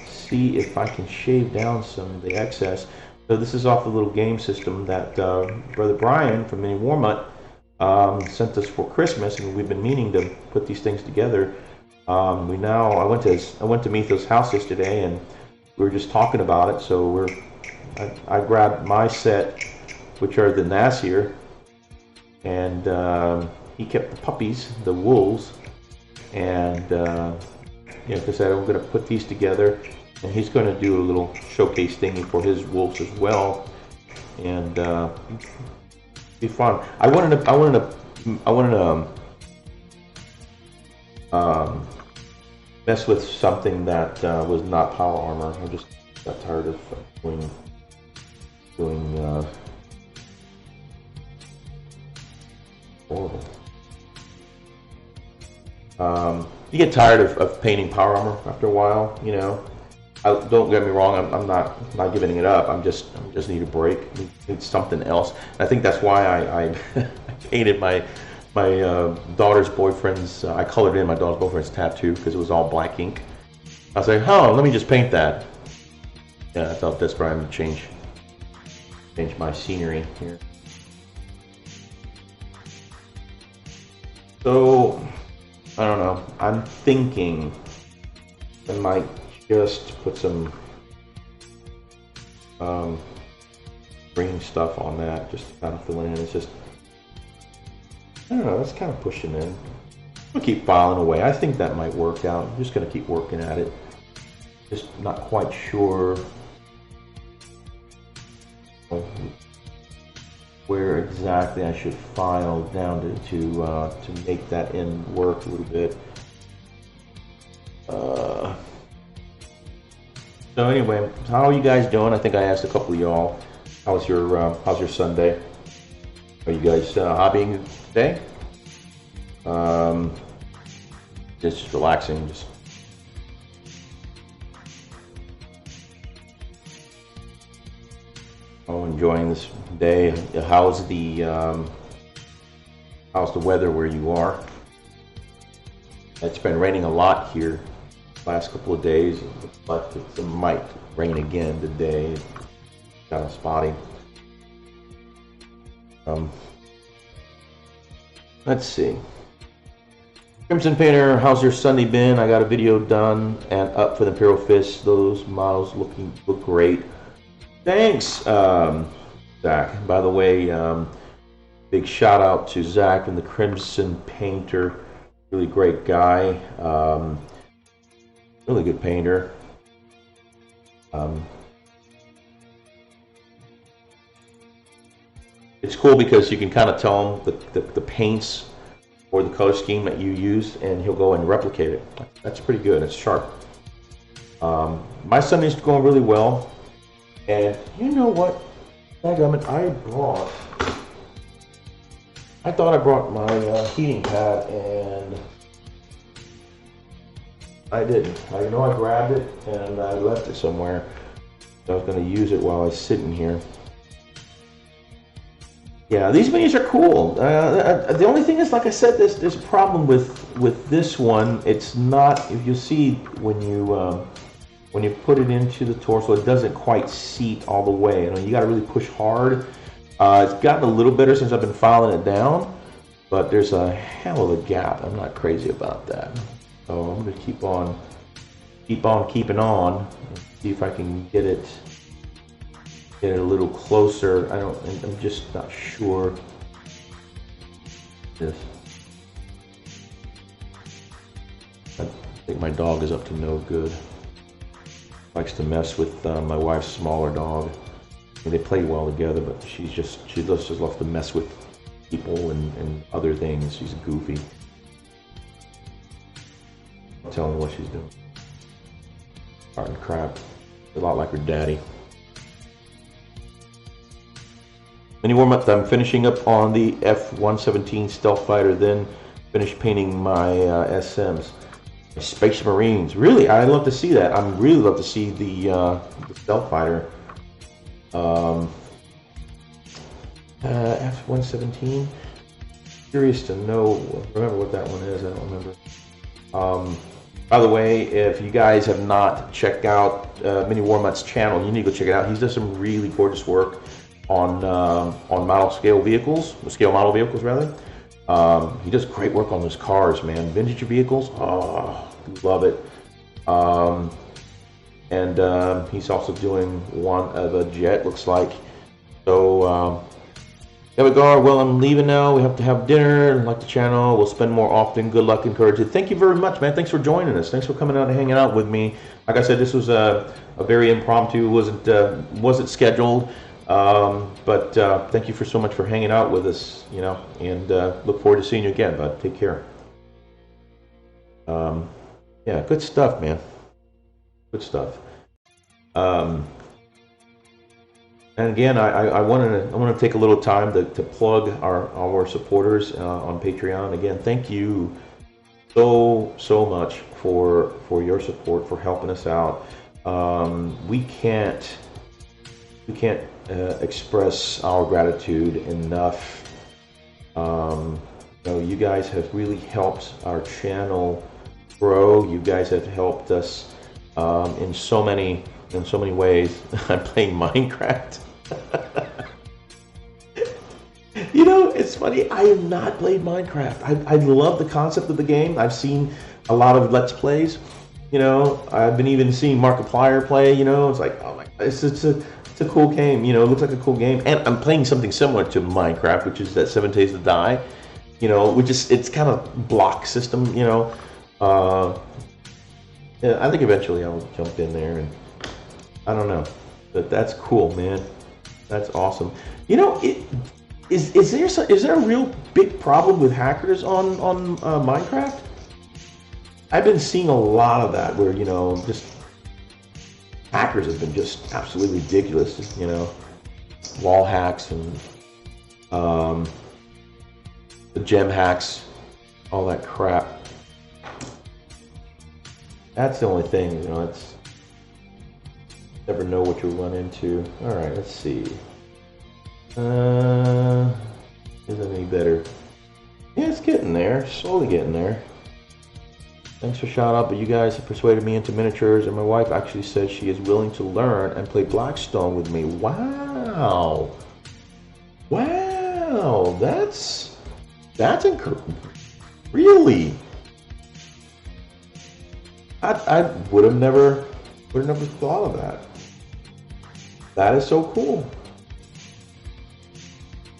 see if I can shave down some of the excess. So this is off the little game system that Brother Brian from Mini Warmut sent us for Christmas, and we've been meaning to put these things together. I went to Mitho's house yesterday, and we were just talking about it. So I grabbed my set, which are the Nasir, and he kept the puppies, the wolves, and like I said, I'm going to put these together, and he's going to do a little showcase thingy for his wolves as well, and be fun. I wanted to mess with something that was not power armor. I just got tired of doing horrible. You get tired of painting power armor after a while, you know. Don't get me wrong. I'm not giving it up. I just need a break. Need something else. And I think that's why I painted my daughter's boyfriend's. I colored in my daughter's boyfriend's tattoo because it was all black ink. I was like, oh, let me just paint that. Yeah, I felt desperate. I'm gonna change my scenery here. So I don't know. I'm thinking I might just put some green stuff on that, just to kind of fill it in. It's just, I don't know, it's kind of pushing in. I'm gonna keep filing away. I think that might work out. I'm just gonna keep working at it. Just not quite sure where exactly I should file down to make that end work a little bit. So anyway, how are you guys doing? I think I asked a couple of y'all. How's your Sunday? Are you guys hobbying today? Just relaxing, just enjoying this day. How's the weather where you are? It's been raining a lot here last couple of days, but it might rain again today. It's kind of spotty. Let's see. Crimson Painter, how's your Sunday been? I got a video done and up for the Imperial Fist. Those models look great. Thanks, Zach. By the way, big shout out to Zach from the Crimson Painter. Really great guy. Really good painter. It's cool because you can kind of tell him the paints or the color scheme that you use, and he'll go and replicate it. That's pretty good. It's sharp. My Sunday's going really well, and you know what? I thought I brought my heating pad, and I didn't. I know I grabbed it and I left it somewhere. I was going to use it while I was sitting here. Yeah, these minis are cool. The only thing is, like I said, there's a problem with this one. It's not. If you see when you put it into the torso, it doesn't quite seat all the way. You know, you got to really push hard. It's gotten a little better since I've been filing it down, but there's a hell of a gap. I'm not crazy about that. So I'm going to keep on keeping on and see if I can get it a little closer. I'm just not sure. This. I think my dog is up to no good. Likes to mess with my wife's smaller dog. I mean, they play well together, but she just loves to mess with people and other things. She's goofy. Tell me what she's doing. Martin crap. A lot like her daddy. Mini warm-up. I'm finishing up on the F-117 stealth fighter, then finish painting my SMs. Space Marines. Really, I'd love to see that. I'd really love to see the stealth fighter. F-117. Curious to know. Remember what that one is? I don't remember. By the way, if you guys have not checked out Mini Warmutt's channel, you need to go check it out. He's done some really gorgeous work on scale model vehicles rather. He does great work on those cars, man. Vintage vehicles, oh, love it. And he's also doing one of a jet, looks like. So there we go. Well, I'm leaving now. We have to have dinner. Like the channel, we'll spend more often. Good luck, encourage it. Thank you very much, man. Thanks for joining us. Thanks for coming out and hanging out with me. Like I said, this was a very impromptu. Wasn't scheduled. But thank you so much for hanging out with us, you know, and look forward to seeing you again, bud. Take care. Yeah, good stuff, man. Good stuff. And again, I want to take a little time to plug our supporters on Patreon. Again, thank you so much for your support, for helping us out. We can't express our gratitude enough. You know, you guys have really helped our channel grow. You guys have helped us in so many ways. I'm playing Minecraft. You know, it's funny. I have not played Minecraft. I love the concept of the game. I've seen a lot of Let's Plays. You know, I've been even seeing Markiplier play. You know, it's like, oh my, it's a cool game. You know, it looks like a cool game. And I'm playing something similar to Minecraft, which is that 7 Days to Die. You know, which is, it's kind of block system. You know, yeah, I think eventually I'll jump in there, and I don't know, but that's cool, man. That's awesome. You know, is there a real big problem with hackers on Minecraft? I've been seeing a lot of that, where, you know, just hackers have been just absolutely ridiculous. You know, wall hacks and the gem hacks, all that crap. That's the only thing, you know. It's never know what you'll run into. All right, let's see. Isn't any better? Yeah, it's getting there. Slowly getting there. Thanks for shout out, but you guys have persuaded me into miniatures, and my wife actually says she is willing to learn and play Blackstone with me. Wow. Wow, that's incredible. Really? I would have never thought of that. That is so cool.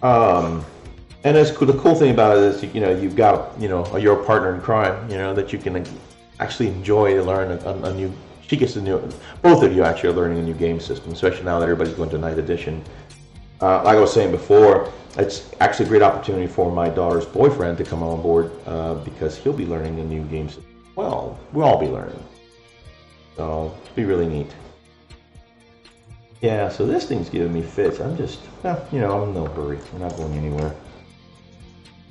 And it's cool. The cool thing about it is, you know, you've got, you know, you're a partner in crime, you know, that you can actually enjoy to learn a new. She gets to know. Both of you actually are learning a new game system, especially now that everybody's going to Night Edition. Like I was saying before, it's actually a great opportunity for my daughter's boyfriend to come on board because he'll be learning a new game system. Well, we'll all be learning. So it'll be really neat. Yeah, so this thing's giving me fits. I'm just, you know, I'm in no hurry. We're not going anywhere.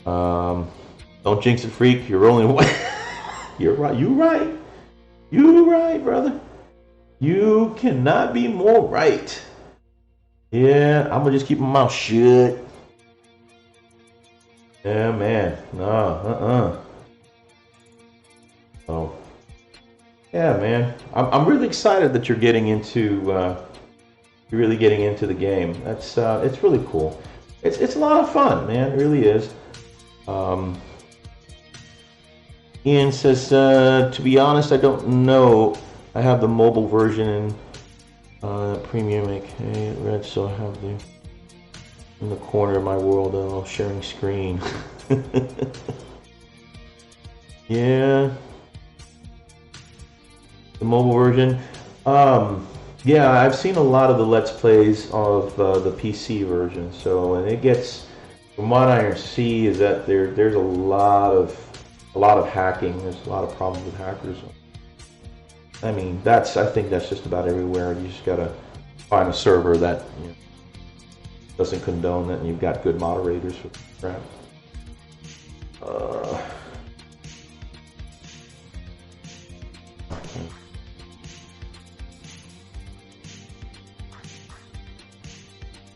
Don't jinx it, freak. You're only one. You're right. You right. You right, brother. You cannot be more right. Yeah, I'm gonna just keep my mouth shut. Yeah, man. No, Oh, yeah, man. I'm really excited that you're getting into the game. That's it's really cool. It's a lot of fun, man. It really is. Ian says, to be honest, I don't know. I have the mobile version in premium. Okay, red, so I have the in the corner of my world sharing screen. Yeah. The mobile version. Yeah, I've seen a lot of the Let's Plays of the PC version. So, and it gets, from what I see, is that there's a lot of hacking. There's a lot of problems with hackers. I mean, I think that's just about everywhere. You just gotta find a server that doesn't condone it, and you've got good moderators for the crap.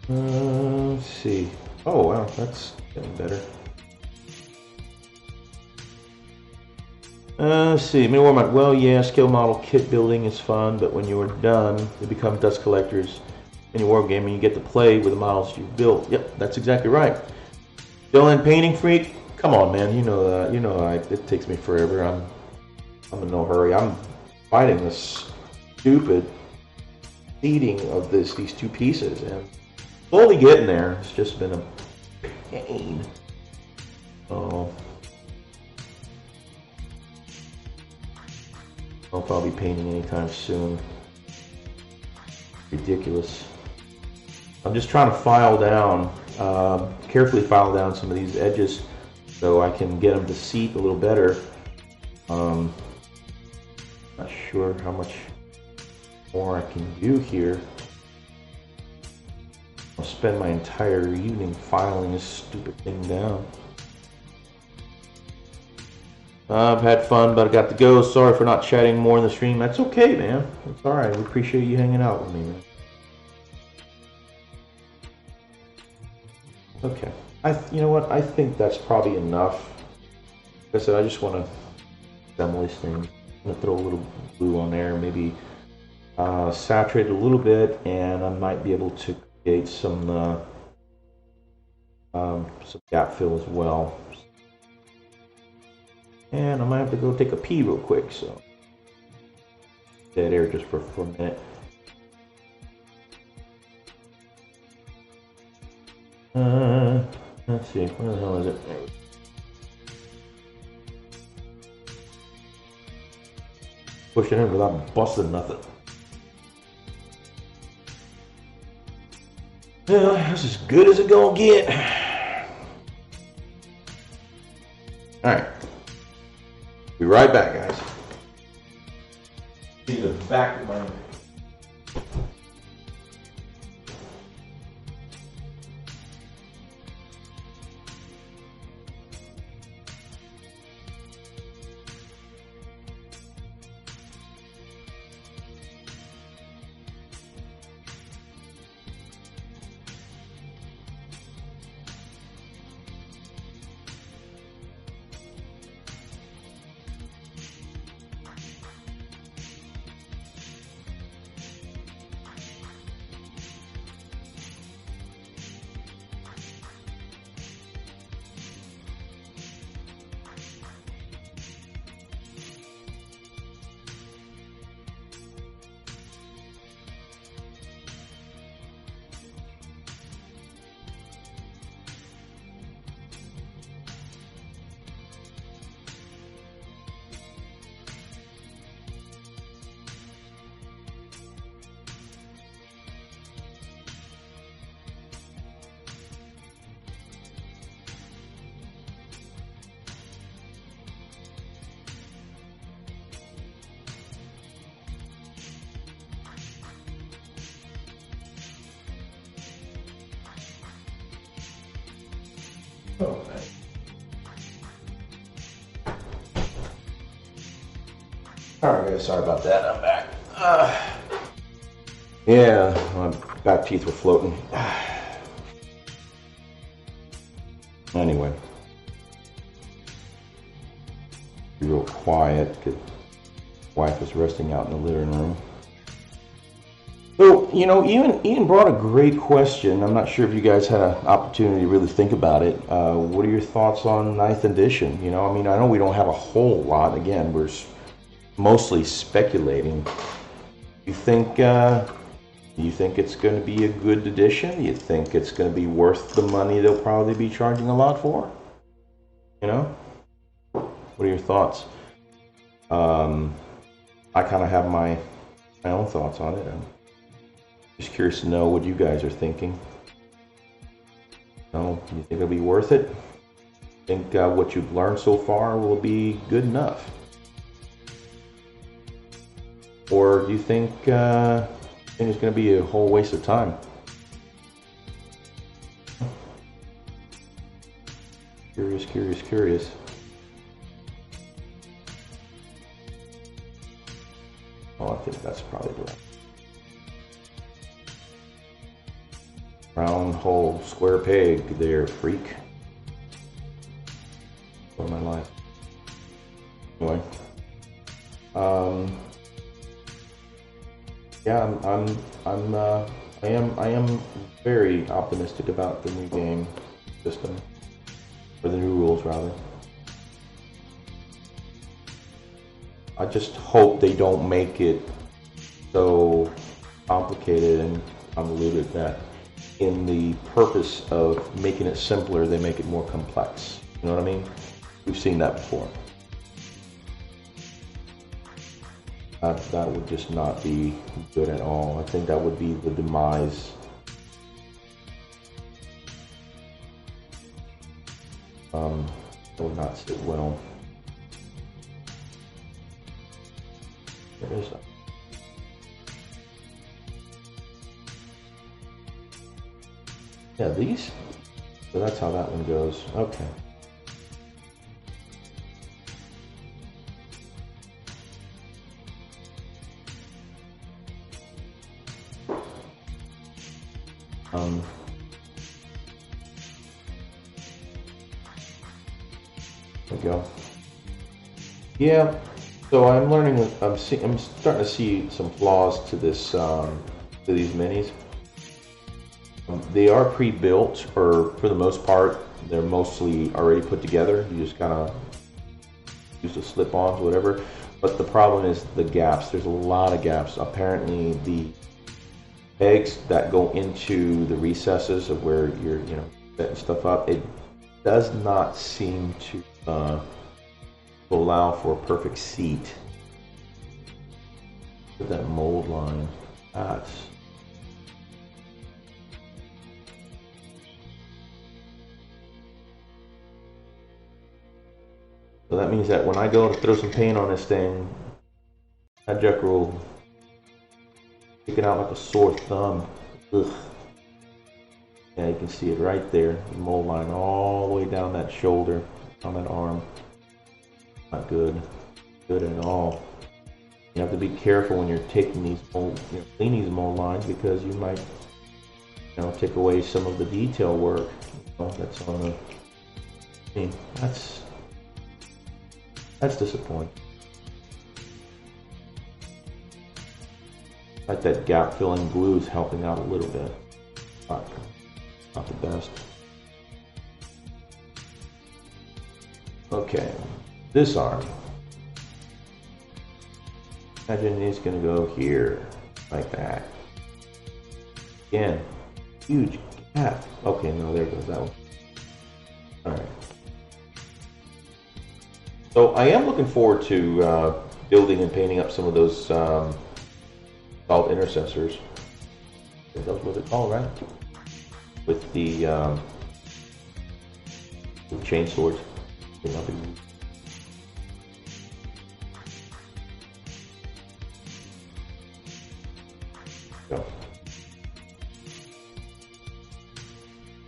Let's see. Oh wow, that's getting better. Let's see. Well, yeah, skill model kit building is fun, but when you are done, you become dust collectors in your war game, and you get to play with the models you've built. Yep, that's exactly right. Dylan, painting freak. Come on, man. You know that. It takes me forever. I'm in no hurry. I'm fighting this stupid seeding of these two pieces, and slowly getting there. It's just been a pain. Oh. I don't know if I'll be painting anytime soon. Ridiculous. I'm just trying to file down, carefully file down some of these edges so I can get them to seat a little better. Not sure how much more I can do here. I'll spend my entire evening filing this stupid thing down. I've had fun, but I got to go. Sorry for not chatting more in the stream. That's okay, man. It's alright. We appreciate you hanging out with me, man. Okay. You know what? I think that's probably enough. Like I said, I just want to assemble these things. I'm going to throw a little glue on there. Maybe saturate it a little bit, and I might be able to create some gap fill as well. And I might have to go take a pee real quick, so dead air just for a minute. Let's see, where the hell is it? There. Push it in without busting nothing. Well, that's as good as it gonna get. Alright. Be right back, guys. See the back of my... Oh, nice. Alright guys, sorry about that, I'm back. Yeah, my back teeth were floating. Anyway. Be real quiet, because wife was resting out in the living room. So, you know, Ian brought a great question. I'm not sure if you guys had an opportunity to really think about it. What are your thoughts on 9th edition? You know, I mean, I know we don't have a whole lot. Again, we're mostly speculating. You think it's going to be a good edition? You think it's going to be worth the money they'll probably be charging a lot for? You know? What are your thoughts? I kind of have my own thoughts on it. I'm just curious to know what you guys are thinking. You know, do you think it'll be worth it? Think what you've learned so far will be good enough? Or do you think it's going to be a whole waste of time? Curious, curious, curious. Oh, I think that's probably right. Round hole, square peg there, freak. For my life. Anyway. Yeah, I am very optimistic about the new game system, or the new rules rather. I just hope they don't make it so complicated and convoluted that in the purpose of making it simpler, they make it more complex. You know what I mean? We've seen that before. That would just not be good at all. I think that would be the demise. That would not sit well. There is that. Yeah, these. So that's how that one goes. Okay. There we go. Yeah. So I'm learning. I'm starting to see some flaws to this to these minis. They are pre-built, or for the most part, they're mostly already put together. You just kind of use the slip-ons, whatever. But the problem is the gaps. There's a lot of gaps. Apparently, the pegs that go into the recesses of where you're, setting stuff up, it does not seem to allow for a perfect seat. Look at that mold line. That's so that means that when I go to throw some paint on this thing, that Jack will stick it out like a sore thumb. Ugh. Yeah, you can see it right there. The mold line all the way down that shoulder, on that arm. Not good. Good at all. You have to be careful when you're taking these mold, cleaning these mold lines, because you might, take away some of the detail work that's on the. I mean, that's disappointing. Like that gap filling glue is helping out a little bit. Not the best. Okay, this arm. Imagine it's gonna go here, like that. Again, huge gap. Okay, no, there goes that one. All right. So I am looking forward to building and painting up some of those salt intercessors. I think that's what they're called, right? With the chain swords.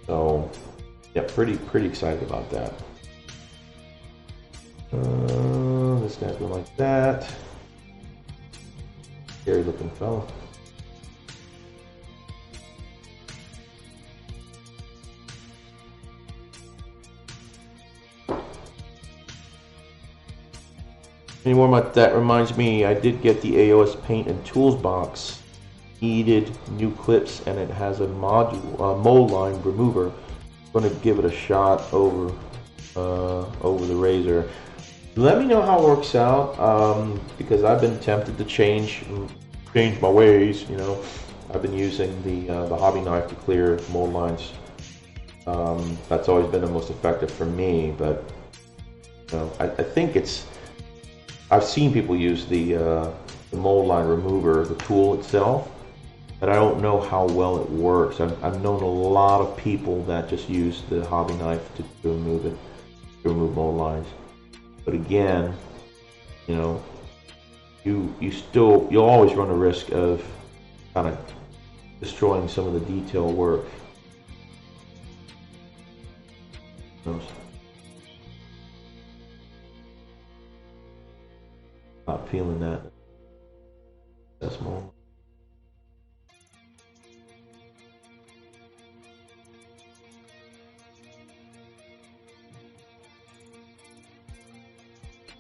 So, yeah, pretty excited about that. This guy's going like that. Scary looking fellow. Any more about that? Reminds me, I did get the AOS Paint and Tools box. Needed new clips, and it has a mold line remover. I'm going to give it a shot over the razor. Let me know how it works out, because I've been tempted to change my ways. I've been using the hobby knife to clear mold lines. That's always been the most effective for me, but I think I've seen people use the mold line remover, the tool itself, but I don't know how well it works. I've known a lot of people that just use the hobby knife to remove mold lines. But again, you'll always run the risk of kind of destroying some of the detail work. Not feeling that. That's more.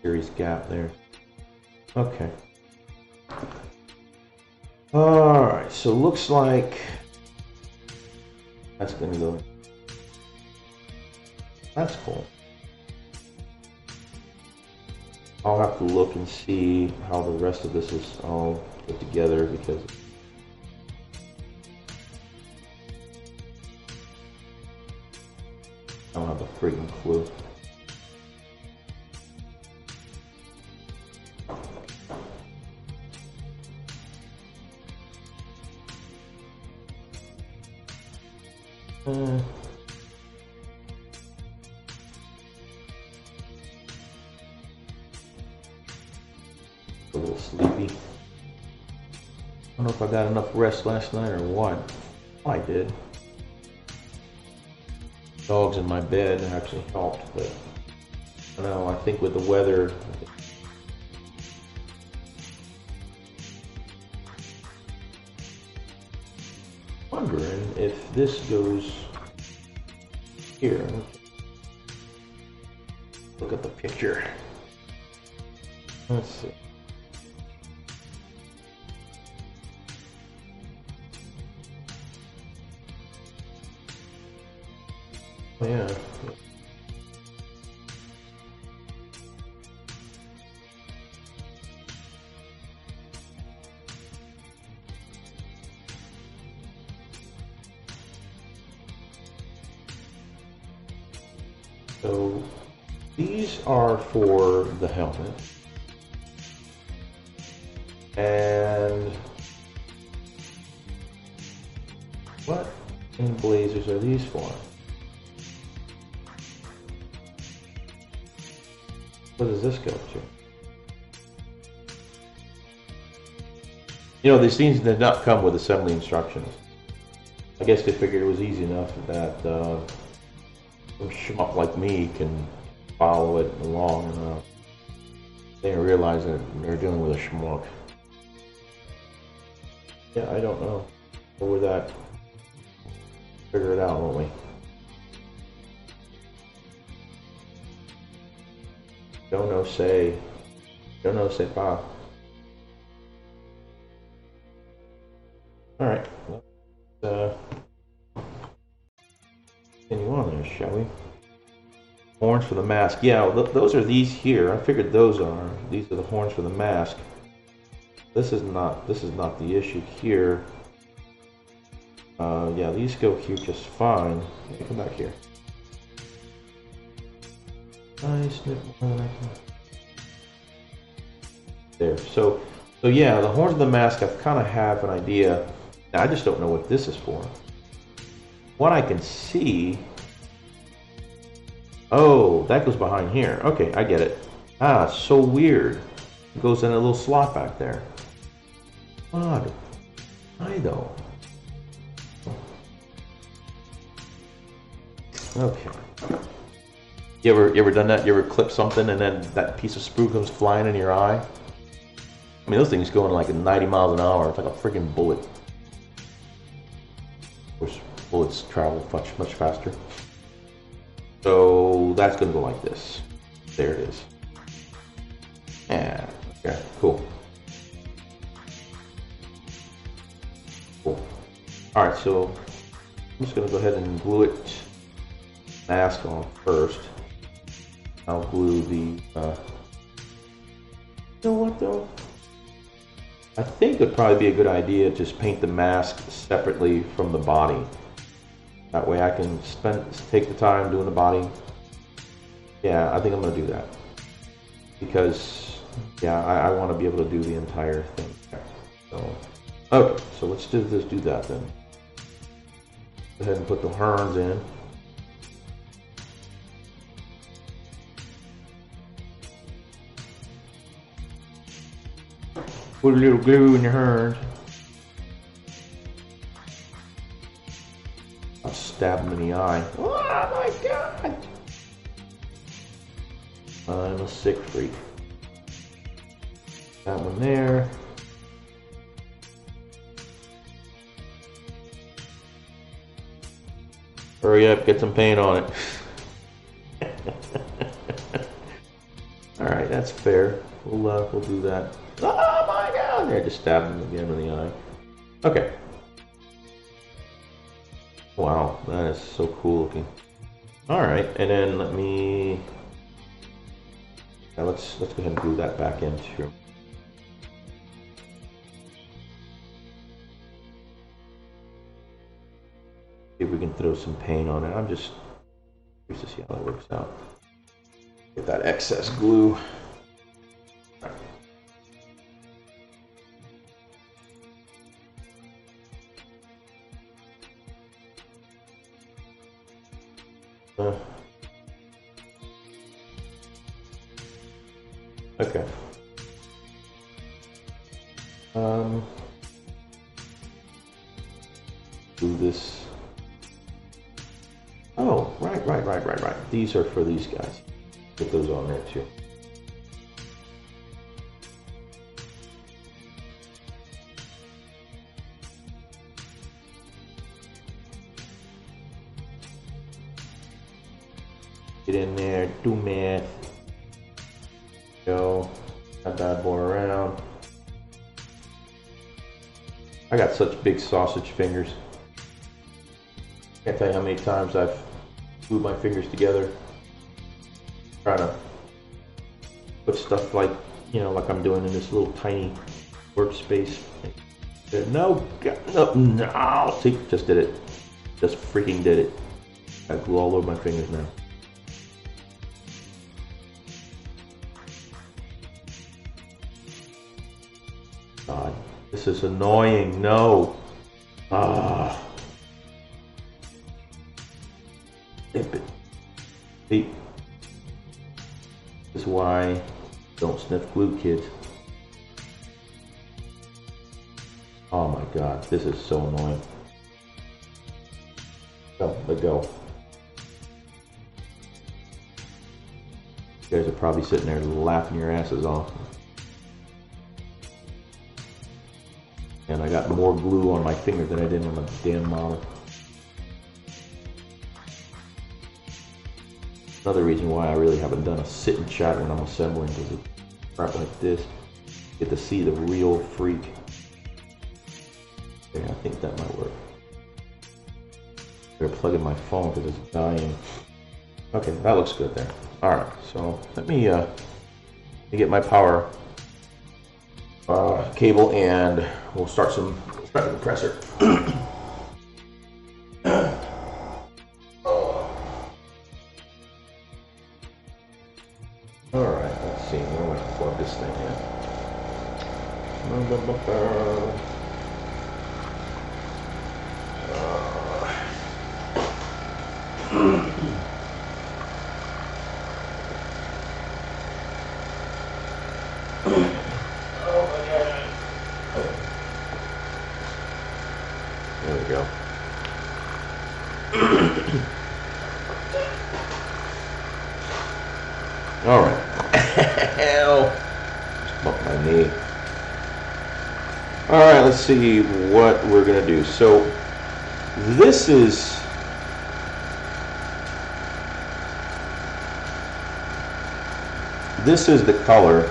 Serious gap there. Okay. Alright, so looks like that's gonna go. That's cool. I'll have to look and see how the rest of this is all put together because I don't have a freaking clue. A little sleepy. I don't know if I got enough rest last night or what. I did. Dogs in my bed actually helped, but I don't know, I think with the weather, wondering if this goes here. Look at the picture. Let's see. Yeah. So these are for the helmet. And what in blazers are these for? What does this go to? You know, these things did not come with assembly instructions. I guess they figured it was easy enough that some schmuck like me can follow it along, and they didn't realize that they're dealing with a schmuck. Yeah, I don't know. Over that, figure it out, won't we? Don't say pa. All right, let's continue on there, shall we? Horns for the mask. Yeah, those are these here. I figured those are. These are the horns for the mask. This is not the issue here. Yeah, these go here just fine. Hey, come back here. Nice. There. So yeah, the horns of the mask, I kind of have an idea. I just don't know what this is for. What I can see. Oh, that goes behind here. Okay, I get it. Ah, so weird. It goes in a little slot back there. Odd. I know. Okay. You ever done that? You ever clip something and then that piece of sprue comes flying in your eye? I mean, those things going like 90 miles an hour. It's like a freaking bullet. Of course, bullets travel much faster. So that's gonna go like this. There it is. Yeah. Okay. Cool. Cool. All right. So I'm just gonna go ahead and glue it. Mask on first. I'll glue the. You know what though? I think it'd probably be a good idea to just paint the mask separately from the body. That way I can take the time doing the body. Yeah, I think I'm gonna do that because yeah, I want to be able to do the entire thing. So okay, so let's do that then. Go ahead and put the horns in. Put a little glue in your hand. I'll stab him in the eye. Oh my god! I'm a sick freak. That one there. Hurry up, get some paint on it. Alright, that's fair. We'll do that. Oh my god! There, I just stabbed him again in the eye. Okay. Wow, that is so cool looking. Alright, and then let me... Now let's go ahead and glue that back into... See if we can throw some paint on it. I'm just curious to see how that works out. Get that excess glue. Okay. Do this. Oh, right. These are for these guys. Put those on there too. Get in there, do math. Go, that bad boy around. I got such big sausage fingers. Can't tell you how many times I've glued my fingers together, trying to put stuff like, you know, like I'm doing in this little tiny workspace. No, no, see, just did it. Just freaking did it. I glue all over my fingers now. God, this is annoying. No. Ah. Dip it. See? This is why don't sniff glue, kids. Oh my god, this is so annoying. Go, let go. You guys are probably sitting there laughing your asses off. And I got more glue on my finger than I did on the damn model. Another reason why I really haven't done a sit-and shot when I'm assembling, because it's crap like this. You get to see the real freak. Okay, I think that might work. Better plug in my phone because it's dying. Okay, that looks good there. Alright, so let me get my power cable and we'll start the compressor. Alright, let's see, where am I going to plug this thing There we go. All right. Hell, just bumped my knee. All right, let's see what we're gonna do. So this is the color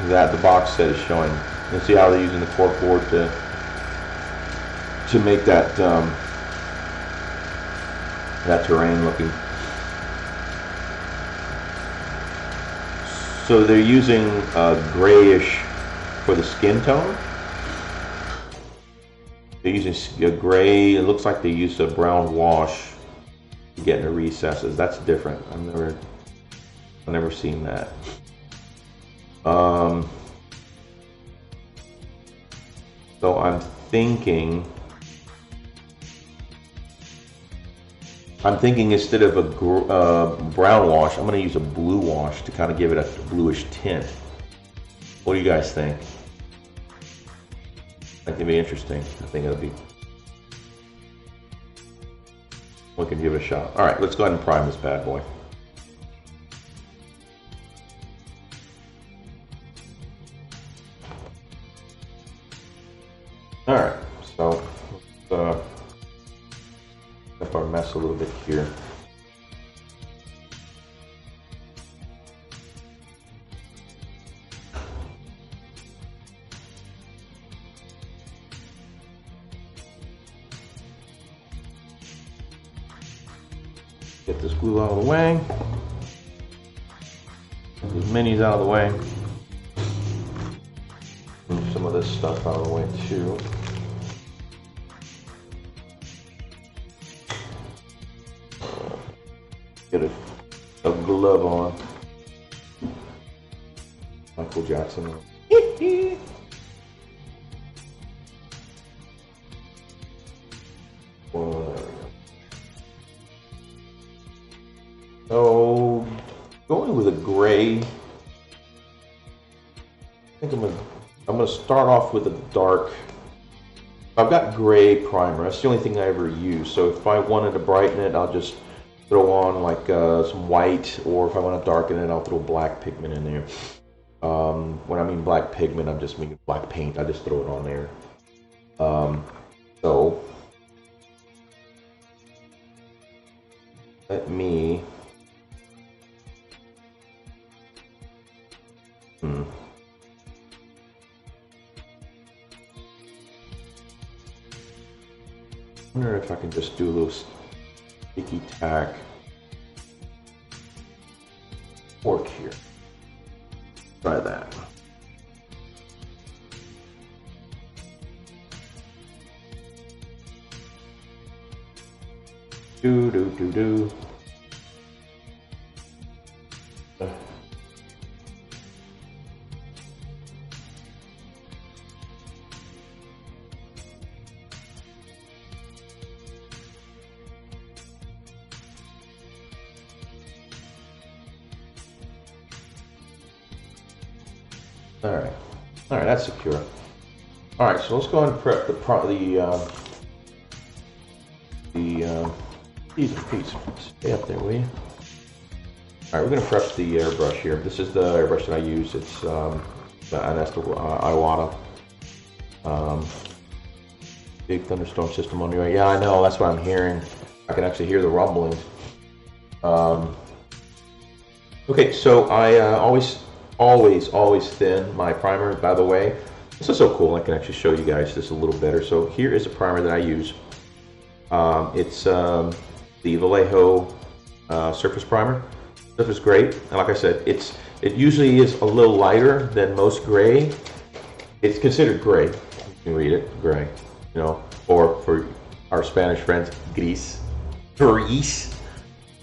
that the box set is showing. You see how they're using the cork board to make that that terrain looking. So they're using grayish for the skin tone. They're using a gray. It looks like they used a brown wash to get in the recesses. That's different. I've never seen that. So I'm thinking instead of a brown wash, I'm going to use a blue wash to kind of give it a bluish tint. What do you guys think? That could be interesting. I think it'll be. We can give it a shot. All right, let's go ahead and prime this bad boy. All right, so if I mess a little bit here. Get this glue out of the way. Get these minis out of the way. Move some of this stuff out of the way too. Get a glove on. Michael Jackson. So, going with a gray. I think I'm gonna start off with a dark. I've got gray primer. That's the only thing I ever use. So if I wanted to brighten it, I'll just throw on like some white, or if I want to darken it, I'll throw black pigment in there. When I mean black pigment, I'm just meaning black paint. I just throw it on there. So let me. I wonder if I can just do a little sticky tack work here. Try that. Do. All right, that's secure. All right, so let's go ahead and prep piece of piece. Stay up there, will you? All right, we're gonna prep the airbrush here. This is the airbrush that I use. It's the Iwata big thunderstorm system on the way. Yeah, I know. That's what I'm hearing. I can actually hear the rumblings. Okay, so I always thin my primer. By the way, this is so cool. I can actually show you guys this a little better. So here is a primer that I use. It's the Vallejo surface primer. This is great, and like I said, it usually is a little lighter than most gray. It's considered gray. You can read it, gray. You know, or for our Spanish friends, gris.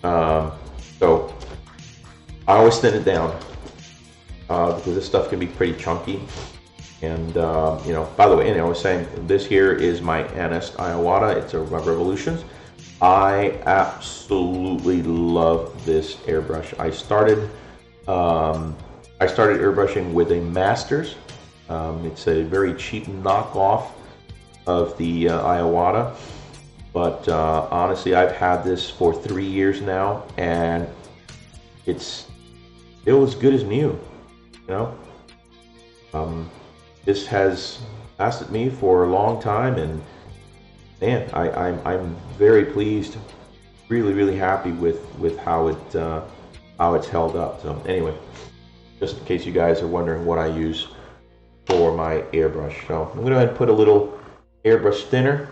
So I always thin it down because this stuff can be pretty chunky. And you know, by the way, and I was saying, this here is my Anest Iwata. It's a Revolutions. I absolutely love this airbrush. I started airbrushing with a Masters. It's a very cheap knockoff of the Iwata, but honestly, I've had this for 3 years now, and it's still as good as new. You know, this has lasted me for a long time, and man, I'm very pleased, really happy with how it's held up. So anyway, just in case you guys are wondering what I use for my airbrush, so I'm gonna go ahead and put a little airbrush thinner.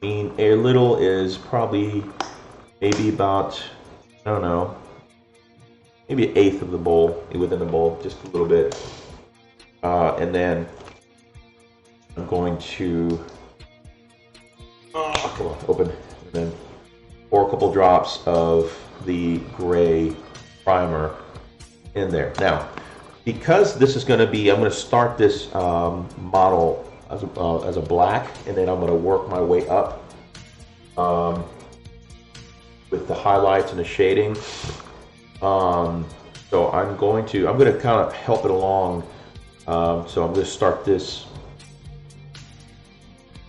I mean, a little is probably maybe about, I don't know, maybe 1/8 of the bowl, within the bowl, just a little bit. And then I'm going to come on, open, and then pour a couple drops of the gray primer in there. Now, because this is going to be, I'm going to start this model as a black, and then I'm going to work my way up with the highlights and the shading. So I'm going to kind of help it along. So I'm going to start this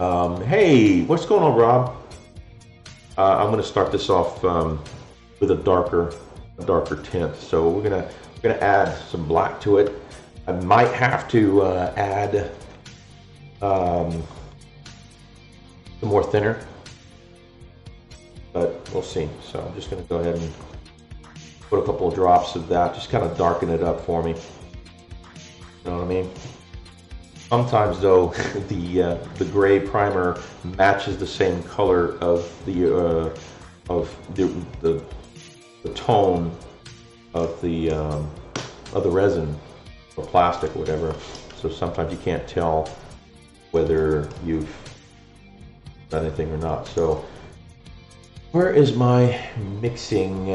Hey, what's going on, Rob? I'm going to start this off with a darker tint. So we're gonna add some black to it. I might have to add some more thinner, but we'll see. So I'm just going to go ahead and put a couple of drops of that, just kind of darken it up for me. You know what I mean? Sometimes though, the gray primer matches the same color of the tone of the resin or plastic or whatever. So sometimes you can't tell whether you've done anything or not. So where is my mixing?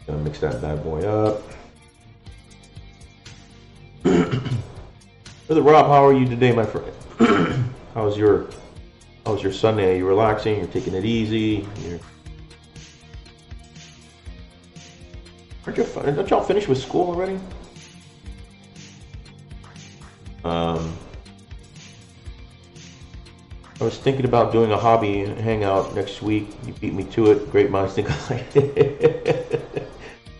Gonna mix that bad boy up. Brother Rob, how are you today, my friend? How's your Sunday? Are you relaxing? You're taking it easy? Don't y'all finish with school already? I was thinking about doing a hobby hangout next week. You beat me to it. Great minds think alike.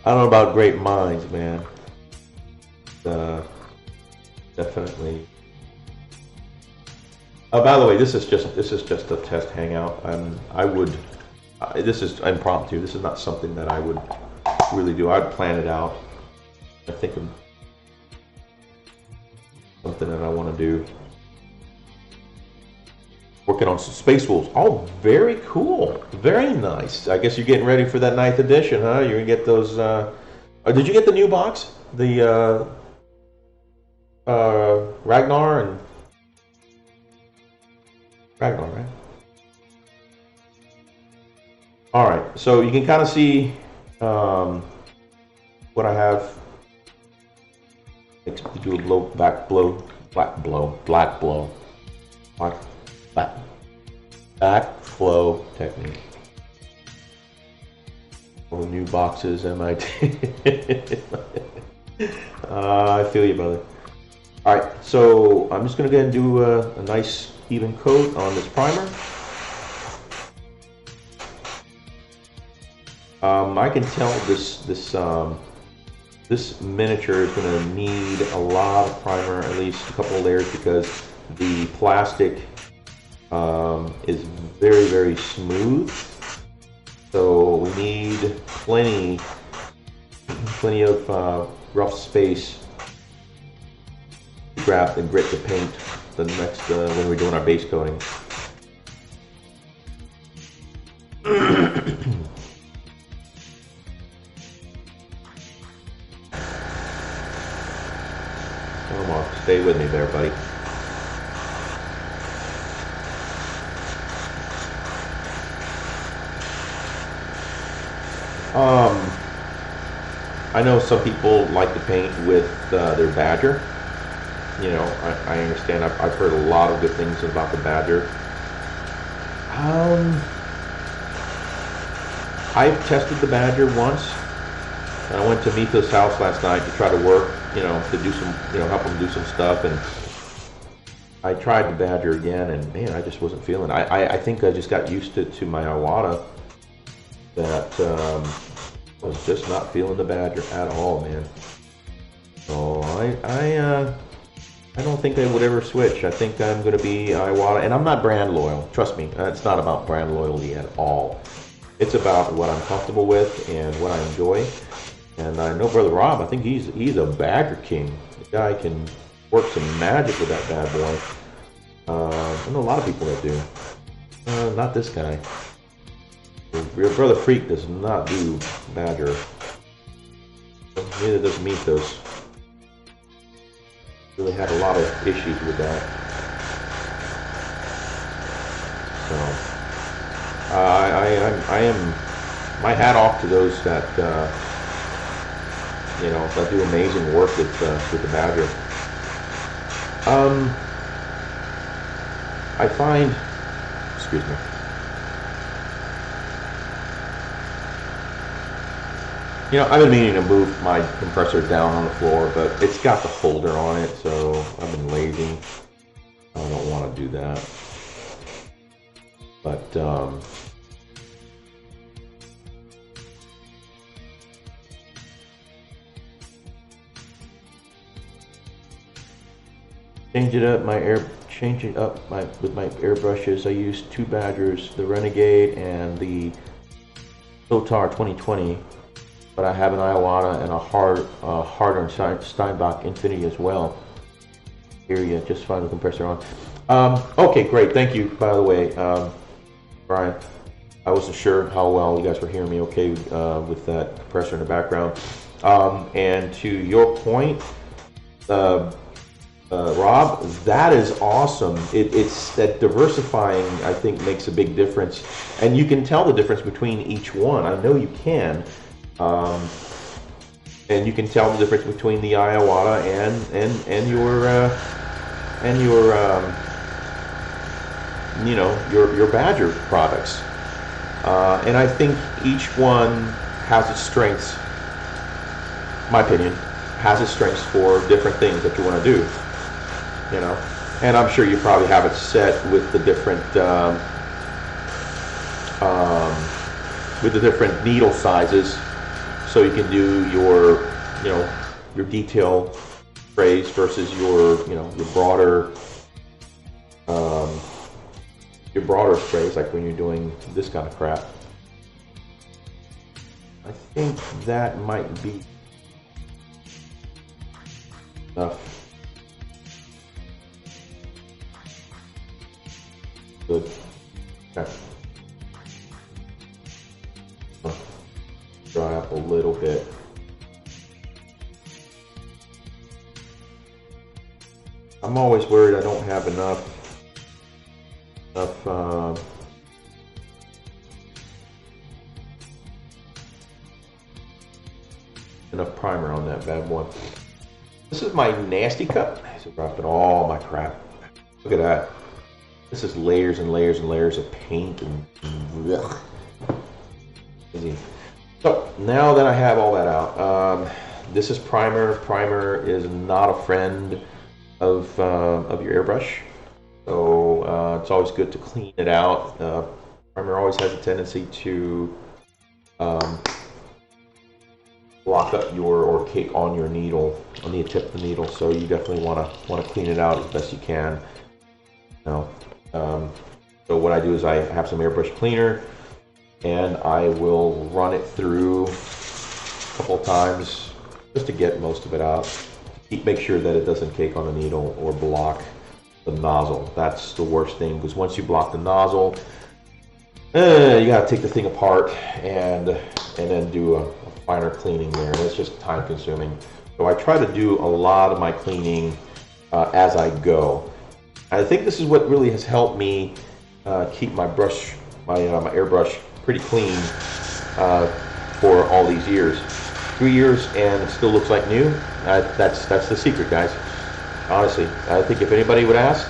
I don't know about great minds, man. Definitely. Oh, by the way, this is just a test hangout. This is impromptu. This is not something that I would really do. I'd plan it out. I think of something that I want to do. Working on some Space Wolves. Oh, very cool. Very nice. I guess you're getting ready for that 9th edition, huh? You're going to get those... did you get the new box? The Ragnar and... Ragnar, right? Alright, so you can kind of see what I have. To do a black blow. Backflow technique. Oh, new boxes, MIT. I feel you, brother. All right, so I'm just going to go ahead and do a nice even coat on this primer. I can tell this miniature is going to need a lot of primer, at least a couple of layers, because the plastic is very, very smooth. So we need plenty of rough space to grab and grit the paint the next when we're doing our base coating. Come on, stay with me there, buddy. I know some people like to paint with their Badger. You know, I understand. I've heard a lot of good things about the Badger. I've tested the Badger once. And I went to Mito's house last night to try to work, you know, to do some, you know, help him do some stuff. And I tried the Badger again, and man, I just wasn't feeling it. I think I just got used to my Iwata. That was just not feeling the Badger at all, man. So I don't think I would ever switch. I think I'm going to be Iwata, and I'm not brand loyal. Trust me, it's not about brand loyalty at all. It's about what I'm comfortable with and what I enjoy. And I know Brother Rob, I think he's a Badger king. The guy can work some magic with that bad boy. I know a lot of people that do. Not this guy. Your Brother Freak does not do Badger. Neither does Mythos. Really had a lot of issues with that. So I am my hat off to those that you know, that do amazing work with the Badger. I find, excuse me. You know, I've been meaning to move my compressor down on the floor, but it's got the holder on it, so I've been lazy. I don't want to do that. But change it up with my airbrushes. I used two Badgers, the Renegade and the Sotar 2020, but I have an Iwata and a harder Steinbach Infinity as well. Here you just find the compressor on. Okay, great. Thank you, by the way, Brian. I wasn't sure how well you guys were hearing me okay with that compressor in the background. And to your point, Rob, that is awesome. It's that diversifying, I think, makes a big difference. And you can tell the difference between each one. I know you can. And you can tell the difference between the Iwata and your Badger products. And I think each one has its strengths. My opinion, has its strengths for different things that you want to do. You know, and I'm sure you probably have it set with the different needle sizes, so you can do your detail sprays versus your broader sprays, like when you're doing this kind of crap. I think that might be enough. Good. Okay. Dry up a little bit. I'm always worried I don't have enough primer on that bad boy. This is my nasty cup. So dropping all my crap. Look at that. This is layers and layers and layers of paint and ugh. Easy. So now that I have all that out, this is primer. Primer is not a friend of your airbrush, so it's always good to clean it out. Primer always has a tendency to block up or cake on your needle, on the tip of the needle. So you definitely want to clean it out as best you can. So what I do is I have some airbrush cleaner, and I will run it through a couple of times just to get most of it out. Make sure that it doesn't cake on the needle or block the nozzle. That's the worst thing, because once you block the nozzle, you gotta take the thing apart and then do a finer cleaning there. It's just time consuming. So I try to do a lot of my cleaning as I go. I think this is what really has helped me keep my brush, my airbrush pretty clean for all these years. 3 years and it still looks like new. That's the secret, guys. Honestly, I think if anybody would ask,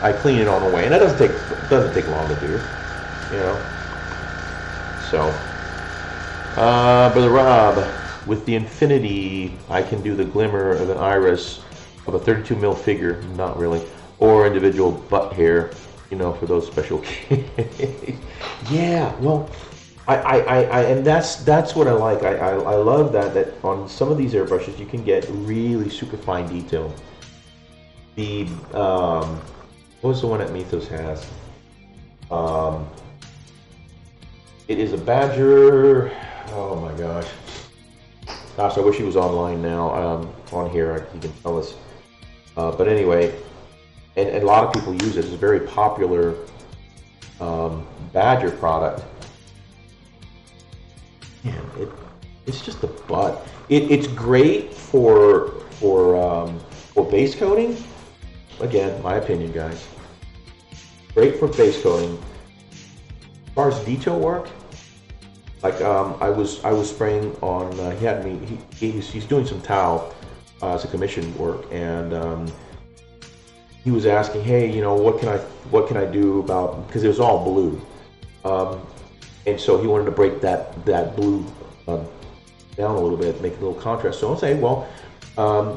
I clean it on the way, and that doesn't take long to do, So, Brother Rob, with the Infinity, I can do the glimmer of an iris of a 32 mil figure, not really, or individual butt hair, for those special cases. Yeah, well, and that's what I like. I love that on some of these airbrushes you can get really super fine detail. The what was the one that Mythos has? It is a Badger. Oh my gosh. Gosh, I wish he was online now. On here, he can tell us. But anyway, and a lot of people use it. It's a very popular Badger product. Man, it's just a butt. It's great for base coating. Again, my opinion, guys. Great for base coating. As far as detail work, like I was spraying on. He had me. He's doing some towel as a commission work, and he was asking, hey, what can I do about, because it was all blue. and so he wanted to break that blue down a little bit, make it a little contrast. So I'll say, well,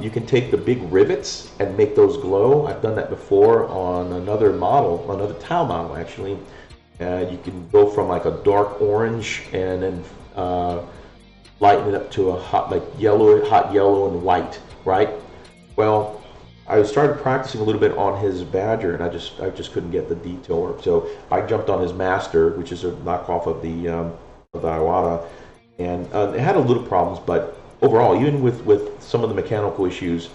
you can take the big rivets and make those glow. I've done that before on another model, another towel model actually. You can go from like a dark orange and then lighten it up to a hot yellow and white, right? Well, I started practicing a little bit on his Badger, and I just couldn't get the detail work. So I jumped on his Master, which is a knockoff of the Iwata, and it had a little problems, but overall, even with some of the mechanical issues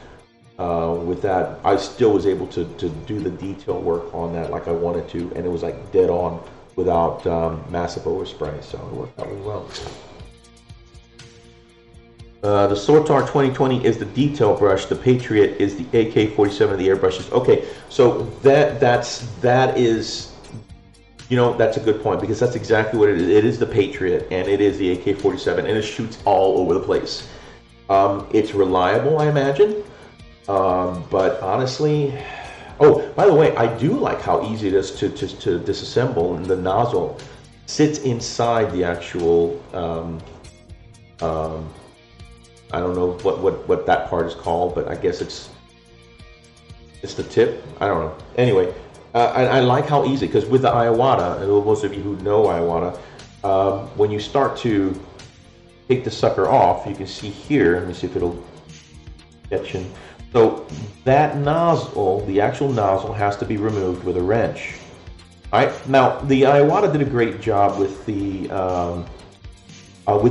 with that, I still was able to do the detail work on that like I wanted to, and it was like dead on without massive overspray, so it worked out really well. The Sortar 2020 is the detail brush. The Patriot is the AK-47 of the airbrushes. Okay, so that is, you know, that's a good point, because that's exactly what it is. It is the Patriot, and it is the AK-47, and it shoots all over the place. It's reliable, I imagine, but honestly, oh, by the way, I do like how easy it is to disassemble, and the nozzle sits inside the actual, I don't know what that part is called, but I guess it's the tip. I don't know. Anyway, I like how easy, because with the Iwata, and most of you who know Iwata, when you start to take the sucker off, you can see here, let me see if it'll catch in. So that nozzle, the actual nozzle, has to be removed with a wrench. All right, now the Iwata did a great job with the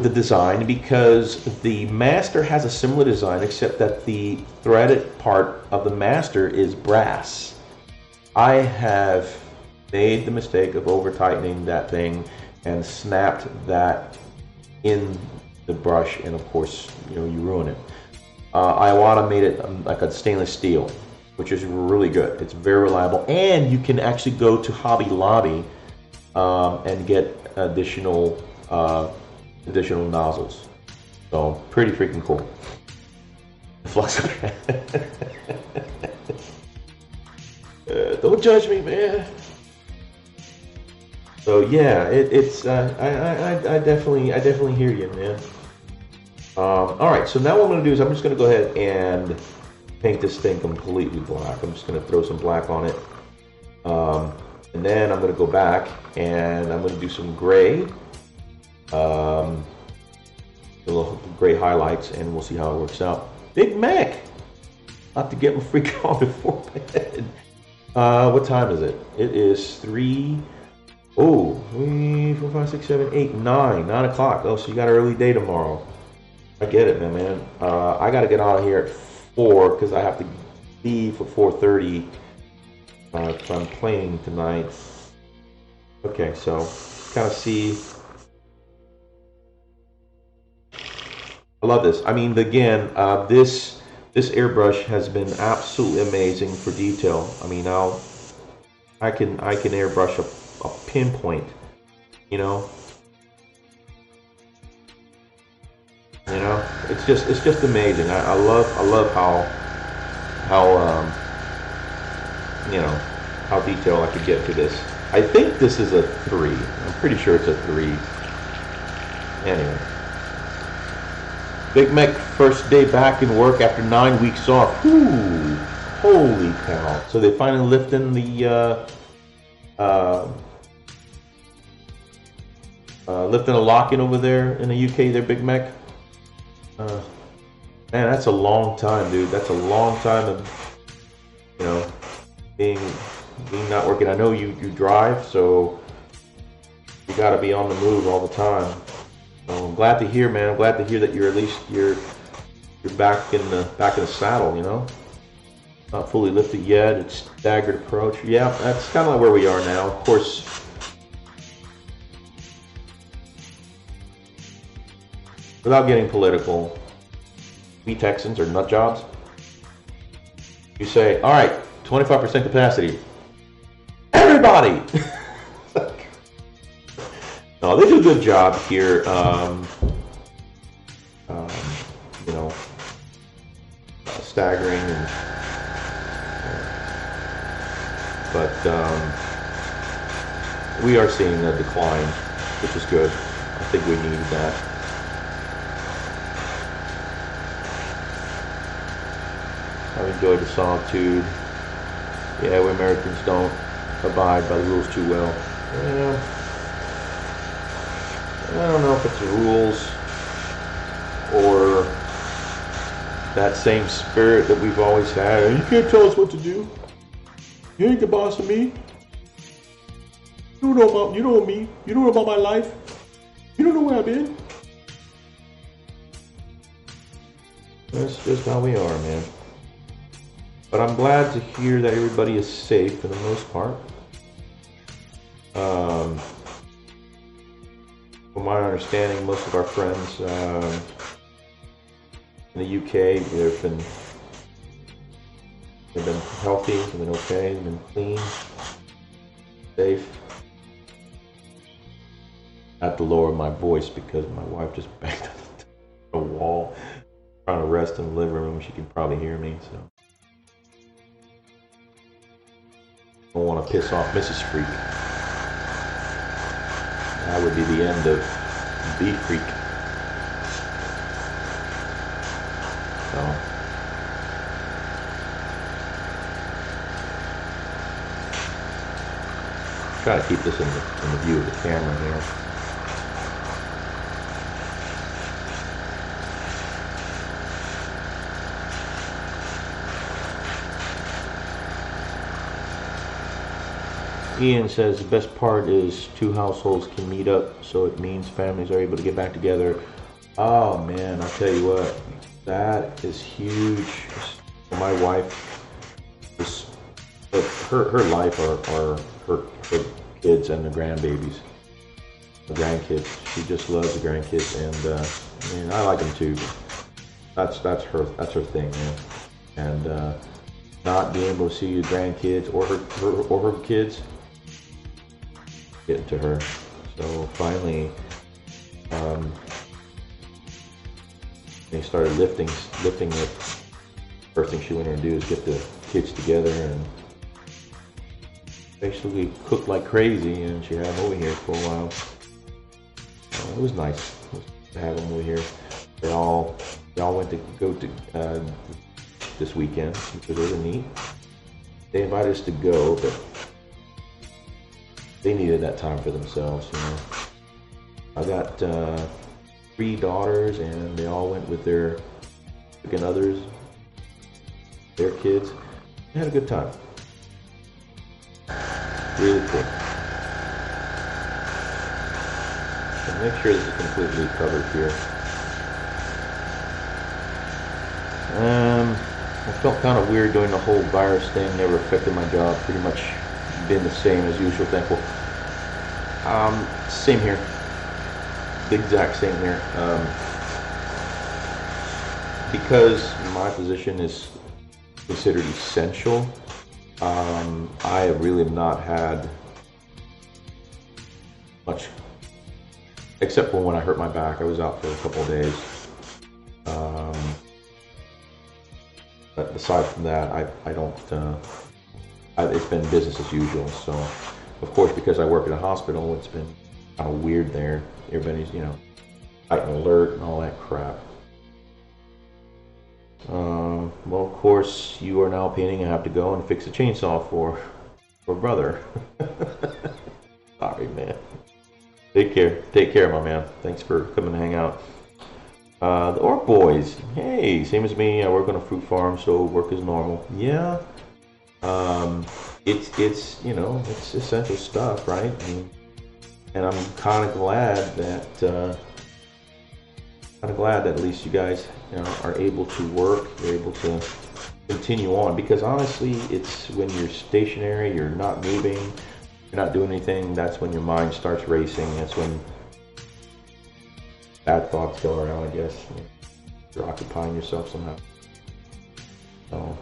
design, because the Master has a similar design, except that the threaded part of the Master is brass. I have made the mistake of over tightening that thing and snapped that in the brush, and of course, you know, you ruin it. Iwata made it like a stainless steel, which is really good. It's very reliable, and you can actually go to Hobby Lobby and get additional nozzles. So pretty freaking cool. Flux. Don't judge me, man. So yeah, it's I definitely hear you, man. All right, so now what I'm going to do is I'm just going to go ahead and paint this thing completely black. I'm just going to throw some black on it, and then I'm going to go back and I'm going to do some gray, a little gray highlights, and we'll see how it works out. Big Mac, not to get my freak on before bed. What time is it? It is 3, 4, 5, 6, 7, 8, 9 o'clock. Oh, so you got an early day tomorrow. I get it, man. I got to get out of here at 4 because I have to leave for 4:30 if I'm playing tonight. Okay, so kind of see. I love this. I mean, again, this airbrush has been absolutely amazing for detail. I mean, now I can airbrush a pinpoint, you know. You know, it's just amazing. I love how you know, how detailed I could get to this. I think this is a 3. I'm pretty sure it's a 3. Anyway, Big Mac first day back in work after 9 weeks off. Whoo! Holy cow! So they finally lifting the lifting a lock-in over there in the UK. There, Big Mac. Man, that's a long time, dude. That's a long time of, you know, being not working. I know you drive, so you got to be on the move all the time. So I'm glad to hear, man. I'm glad to hear that you're at least you're back in the saddle. You know, not fully lifted yet. It's staggered approach. Yeah, that's kind of like where we are now. Of course. Without getting political, we Texans are nut jobs. You say, all right, 25% capacity. Everybody! No, they do a good job here, you know, staggering. But we are seeing a decline which is good. I think we needed that. I've enjoyed the solitude. Yeah, we Americans don't abide by the rules too well. Yeah. I don't know if it's the rules or that same spirit that we've always had. You can't tell us what to do. You ain't the boss of me. You don't know me. You don't know about my life. You don't know where I've been. That's just how we are, man. But I'm glad to hear that everybody is safe for the most part. From my understanding, most of our friends in the UK, they've been healthy, they've been okay, they've been clean, safe. I have to lower my voice because my wife just banged on the wall, trying to rest in the living room. She can probably hear me, so. I don't want to piss off Mrs. Freak. That would be the end of B Freak. So. Try to keep this in the view of the camera here. Ian says the best part is 2 households can meet up, so it means families are able to get back together. Oh man, I'll tell you what, that is huge. My wife, her life are her kids and the grandbabies, the grandkids. She just loves the grandkids, and I like them too. That's her thing, man. And not being able to see your grandkids or her kids. Getting to her. So finally, they started lifting it. First thing she wanted to do is get the kids together and basically cook like crazy, and she had them over here for a while. It was nice to have them over here. They all went to go to this weekend, which was really neat. They invited us to go, but they needed that time for themselves, you know. I got 3 daughters, and they all went with their significant others, their kids. They had a good time. Really cool. And make sure this is completely covered here. I felt kind of weird doing the whole virus thing. Never affected my job. Pretty much been the same as usual. Thankful. Same here. The exact same here. Because my position is considered essential, I have really not had much, except for when I hurt my back. I was out for a couple of days. But aside from that, I don't, it's been business as usual. So, of course, because I work at a hospital, it's been kind of weird there. Everybody's, you know, heightened alert and all that crap. Well, of course, you are now painting. I have to go and fix a chainsaw for brother. Sorry, man. Take care, my man. Thanks for coming to hang out. The Orc Boys. Hey, same as me. I work on a fruit farm, so work is normal. Yeah. It's you know, it's essential stuff, right? And I'm kind of glad that at least you guys, you know, are able to work. You're able to continue on, because honestly, it's when you're stationary, you're not moving, you're not doing anything. That's when your mind starts racing. That's when bad thoughts go around, I guess. You're occupying yourself somehow. So,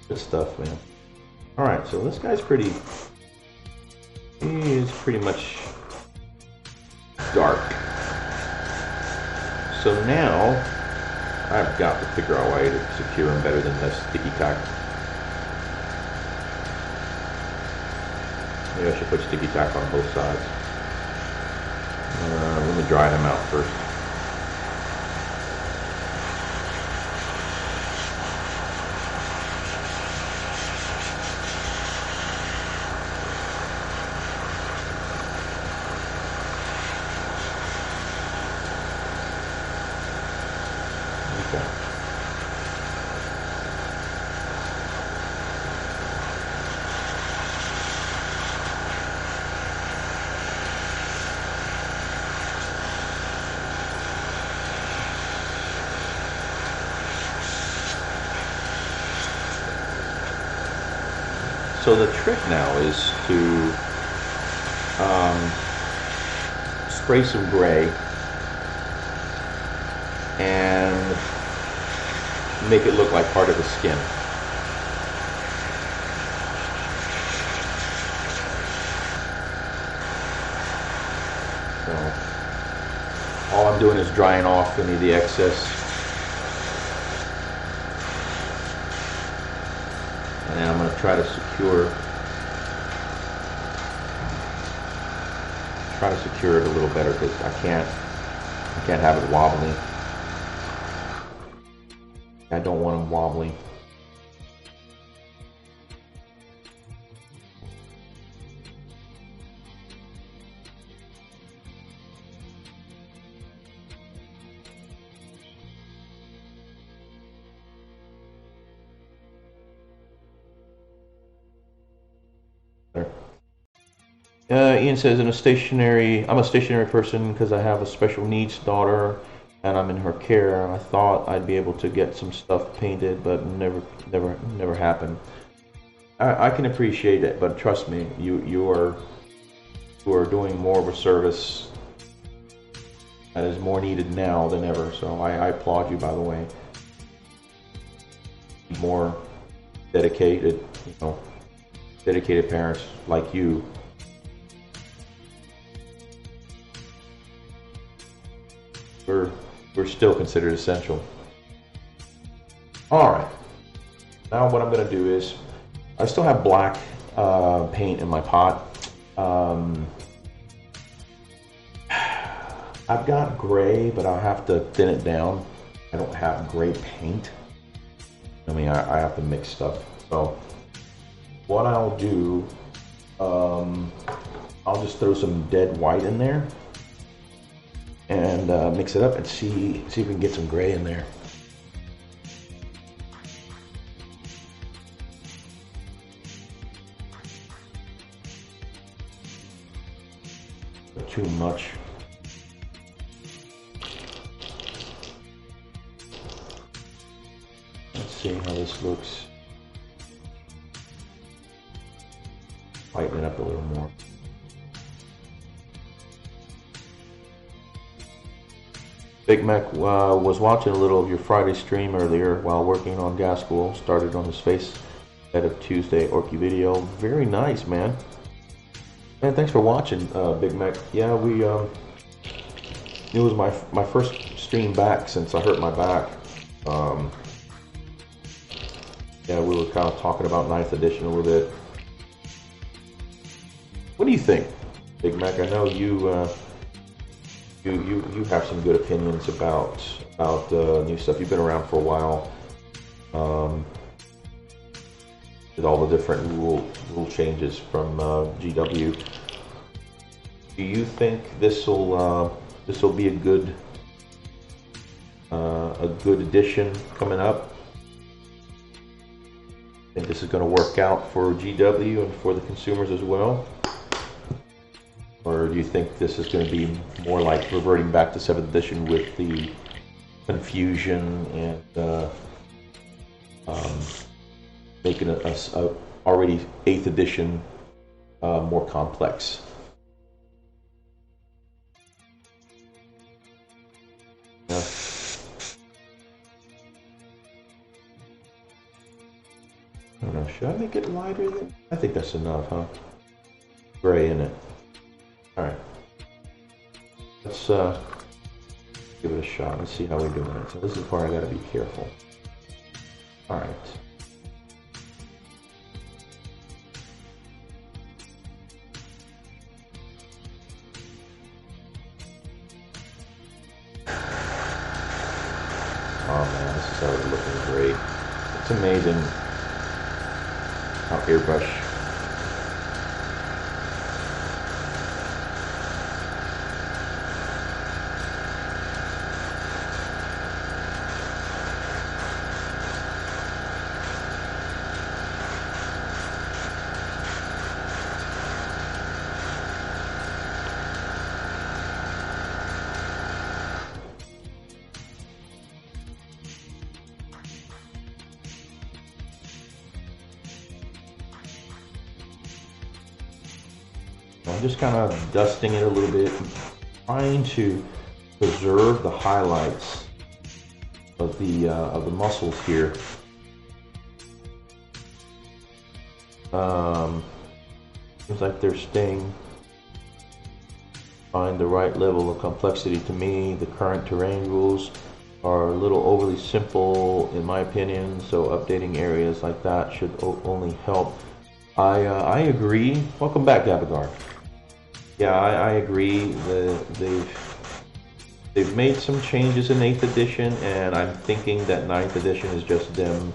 good stuff, man. All right, so this guy's he is pretty much dark. So now, I've got to figure out a way to secure him better than this sticky tack. Maybe I should put sticky tack on both sides. Let me dry them out first. Okay. So the trick now is to spray some gray and make it look like part of the skin. So all I'm doing is drying off any of the excess. And I'm going to try to secure it a little better because I can't have it wobbly. I don't want them wobbly. Ian says, I'm a stationary person because I have a special needs daughter and I'm in her care. I thought I'd be able to get some stuff painted, but never happened. I can appreciate it, but trust me, you are doing more of a service that is more needed now than ever. So I applaud you, by the way. More dedicated, dedicated parents like you. We're still considered essential. All right. Now what I'm going to do is, I still have black paint in my pot. I've got gray, but I'll have to thin it down. I don't have gray paint. I mean, I have to mix stuff. So what I'll do, I'll just throw some dead white in there and mix it up and see if we can get some gray in there. Too much. Let's see how this looks. Lighten it up a little more. Big Mac was watching a little of your Friday stream earlier while working on gas school. Started on his face at a Tuesday Orky video. Very nice, man. Man, thanks for watching, Big Mac. Yeah, it was my first stream back since I hurt my back. Yeah, we were kind of talking about 9th edition a little bit. What do you think, Big Mac? I know you have some good opinions about new stuff. You've been around for a while. With all the different rule changes from GW. Do you think this will be a good addition coming up? Think this is going to work out for GW and for the consumers as well? Or do you think this is going to be more like reverting back to 7th edition with the confusion and making a already 8th edition more complex? Yeah. I don't know, should I make it lighter than? I think that's enough, huh? Gray in it. Alright. Let's give it a shot. Let's see how we're doing it. So this is where I gotta be careful. Alright. Oh man, this is already looking great. It's amazing how airbrush. I'm just kind of dusting it a little bit, trying to preserve the highlights of the muscles here. Seems like they're staying, find the right level of complexity to me. The current terrain rules are a little overly simple in my opinion, so updating areas like that should only help. I agree. Welcome back, Gabagar. Yeah, I agree. They've made some changes in 8th edition, and I'm thinking that 9th edition is just them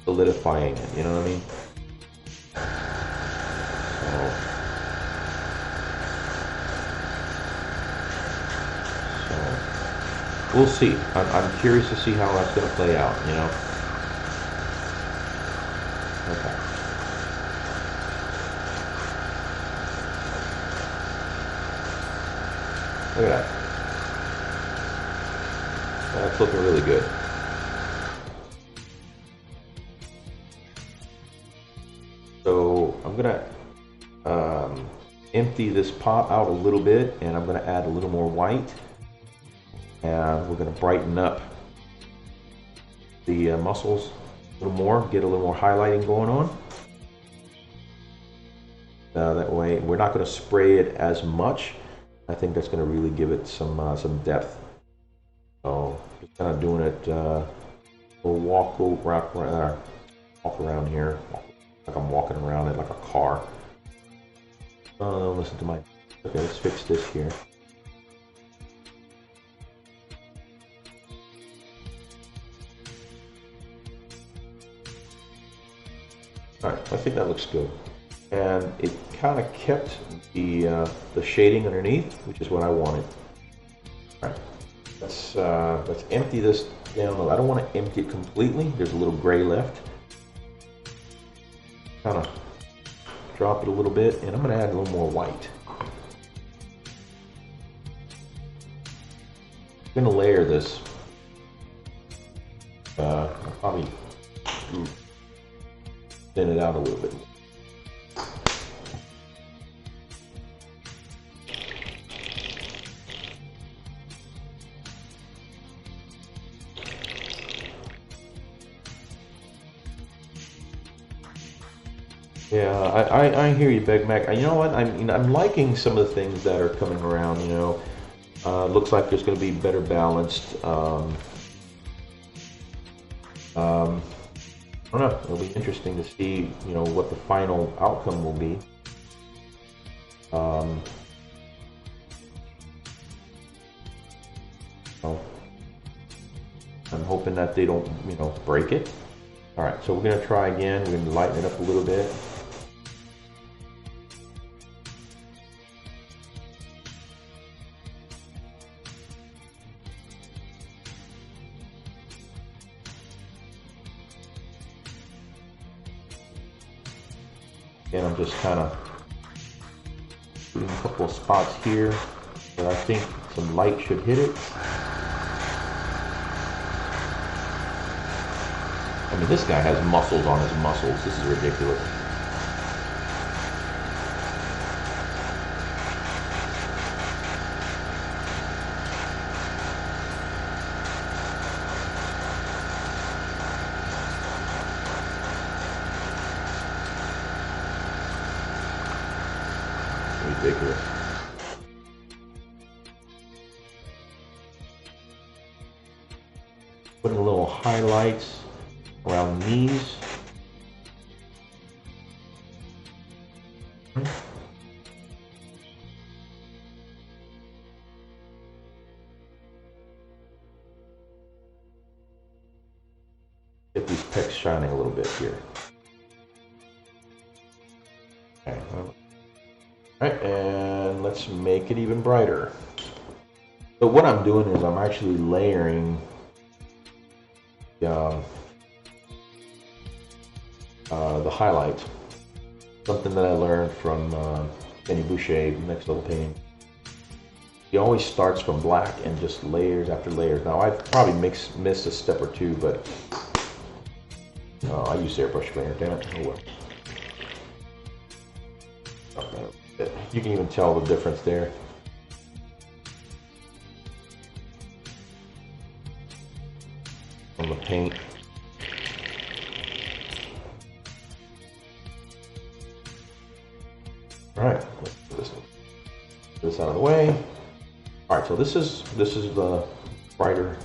solidifying it. You know what I mean? So we'll see. I'm curious to see how that's going to play out. You know? Okay. Look at that. That's looking really good. So I'm gonna empty this pot out a little bit, and I'm gonna add a little more white, and we're gonna brighten up the muscles a little more, get a little more highlighting going on. That way, we're not gonna spray it as much. I think that's going to really give it some depth. So just kind of doing it. We'll walk around here, like I'm walking around it like a car. Listen to my. Okay, let's fix this here. All right, I think that looks good. And it kind of kept the shading underneath, which is what I wanted. All right, let's empty this down. I don't want to empty it completely. There's a little gray left. Kind of drop it a little bit, and I'm going to add a little more white. I'm going to layer this. I'll probably thin it out a little bit. Yeah, I hear you, Big Mac. You know what? I'm liking some of the things that are coming around. You know, looks like there's going to be better balanced. I don't know. It'll be interesting to see, you know, what the final outcome will be. So I'm hoping that they don't, you know, break it. All right, so we're going to try again. We're going to lighten it up a little bit. And I'm just kind of putting a couple of spots here where I think some light should hit it. I mean, this guy has muscles on his muscles. This is ridiculous. Ridiculous. Putting a little highlights around these. pick's shining a little bit here. Okay. Alright, and let's make it even brighter. So what I'm doing is I'm actually layering the highlight. Something that I learned from Kenny Boucher, Next Level Painting. He always starts from black and just layers after layers. Now I've probably missed a step or two, but I use airbrush cleaner, damn it. Oh well. Okay. You can even tell the difference there. On the paint. Alright, let's put this out of the way. Alright, so this is the brighter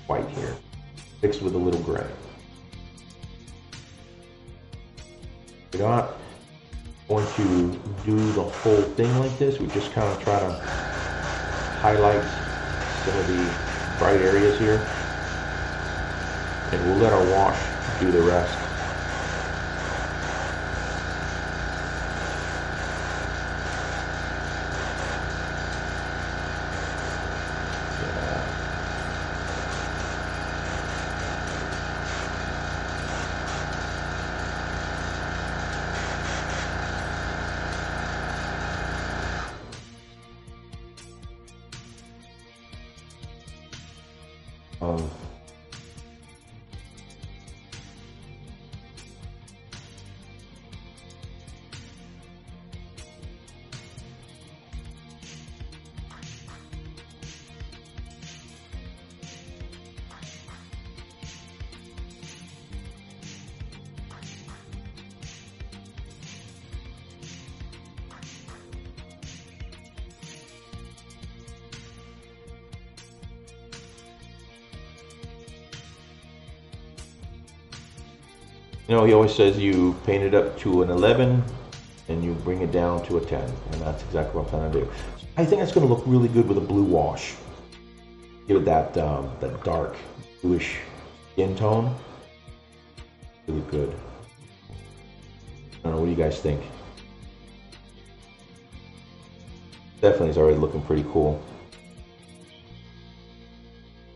white here, mixed with a little gray. We got going to do the whole thing like this. We just kind of try to highlight some of the bright areas here, and we'll let our wash do the rest. You know, he always says you paint it up to an 11 and you bring it down to a 10, and that's exactly what I'm trying to do. I think it's going to look really good with a blue wash. Give it that that dark bluish skin tone. Really good. I don't know, what do you guys think? Definitely is already looking pretty cool.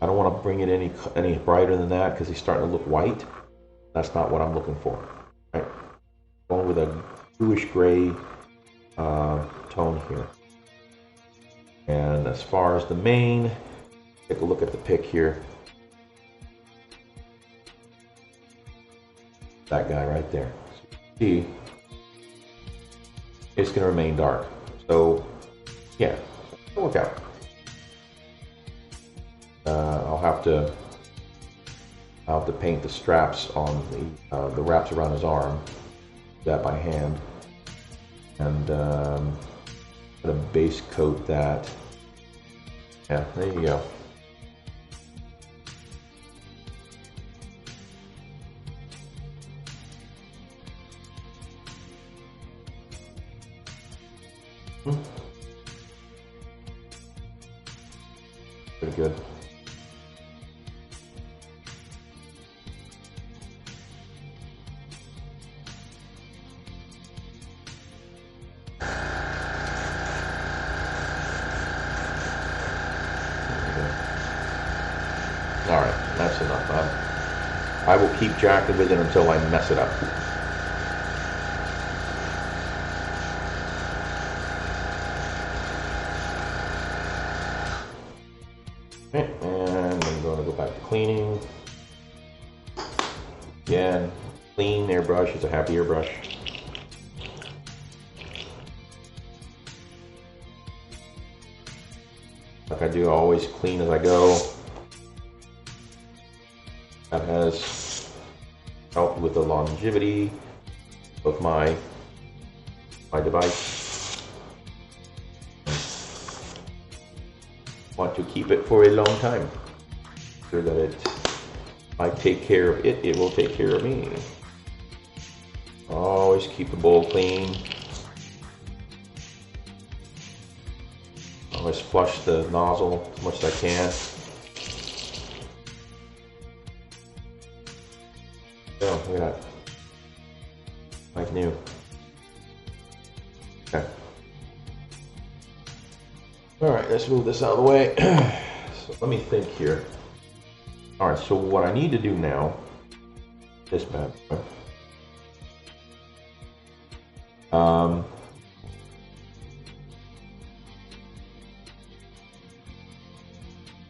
I don't want to bring it any brighter than that because he's starting to look white. That's not what I'm looking for. Right? Going with a bluish gray tone here. And as far as the mane, take a look at the pick here. That guy right there. So you see, it's going to remain dark. So yeah, it'll work out. I'll have to paint the straps on the wraps around his arm. Do that by hand, and kind of base coat that. Yeah, there you go. Pretty good. Alright, that's enough. I will keep jacking with it until I mess it up. Okay, and I'm going to go back to cleaning. Again, clean airbrush is a happy airbrush. Like I do, always clean as I go. That has helped with the longevity of my device. Want to keep it for a long time. Sure that I take care of it, it will take care of me. Always keep the bowl clean. Always flush the nozzle as much as I can. Oh, look at that. Like new. Okay. All right, let's move this out of the way. So let me think here. All right, so what I need to do now, this bad boy.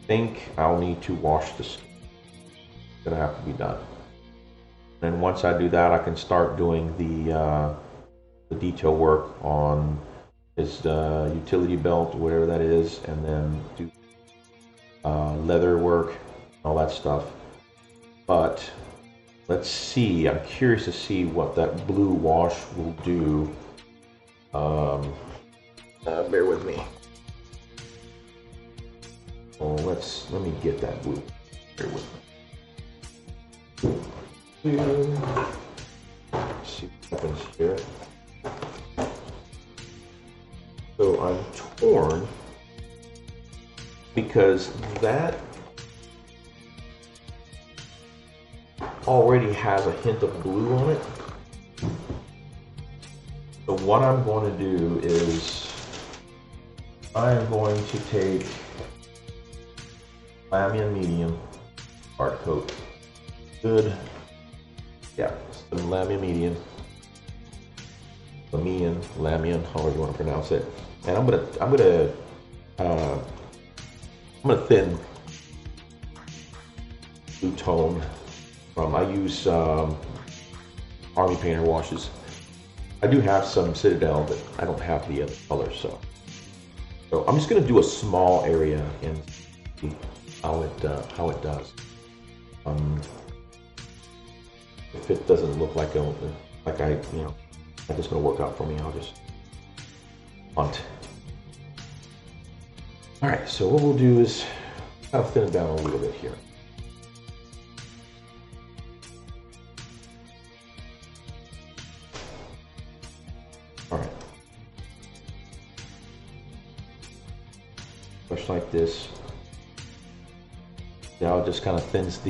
I think I'll need to wash the skin. It's gonna have to be done. And once I do that, I can start doing the detail work on his utility belt, whatever that is, and then do leather work, all that stuff. But let's see. I'm curious to see what that blue wash will do. Bear with me. Oh, let me get that blue. Bear with me. Let's see what happens here. So I'm torn because that already has a hint of blue on it. So what I'm going to do is I am going to take Lamian medium hard coat. Good. Yeah, some Lamian medium. Lamian, however you want to pronounce it. And I'm gonna thin blue tone. I use Army Painter washes. I do have some Citadel, but I don't have the other colors, so I'm just gonna do a small area and see how it does. If it doesn't look like it's gonna work out for me, I'll just punt. All right, so what we'll do is kind of thin it down a little bit here. All right, brush like this. Now it just kind of thins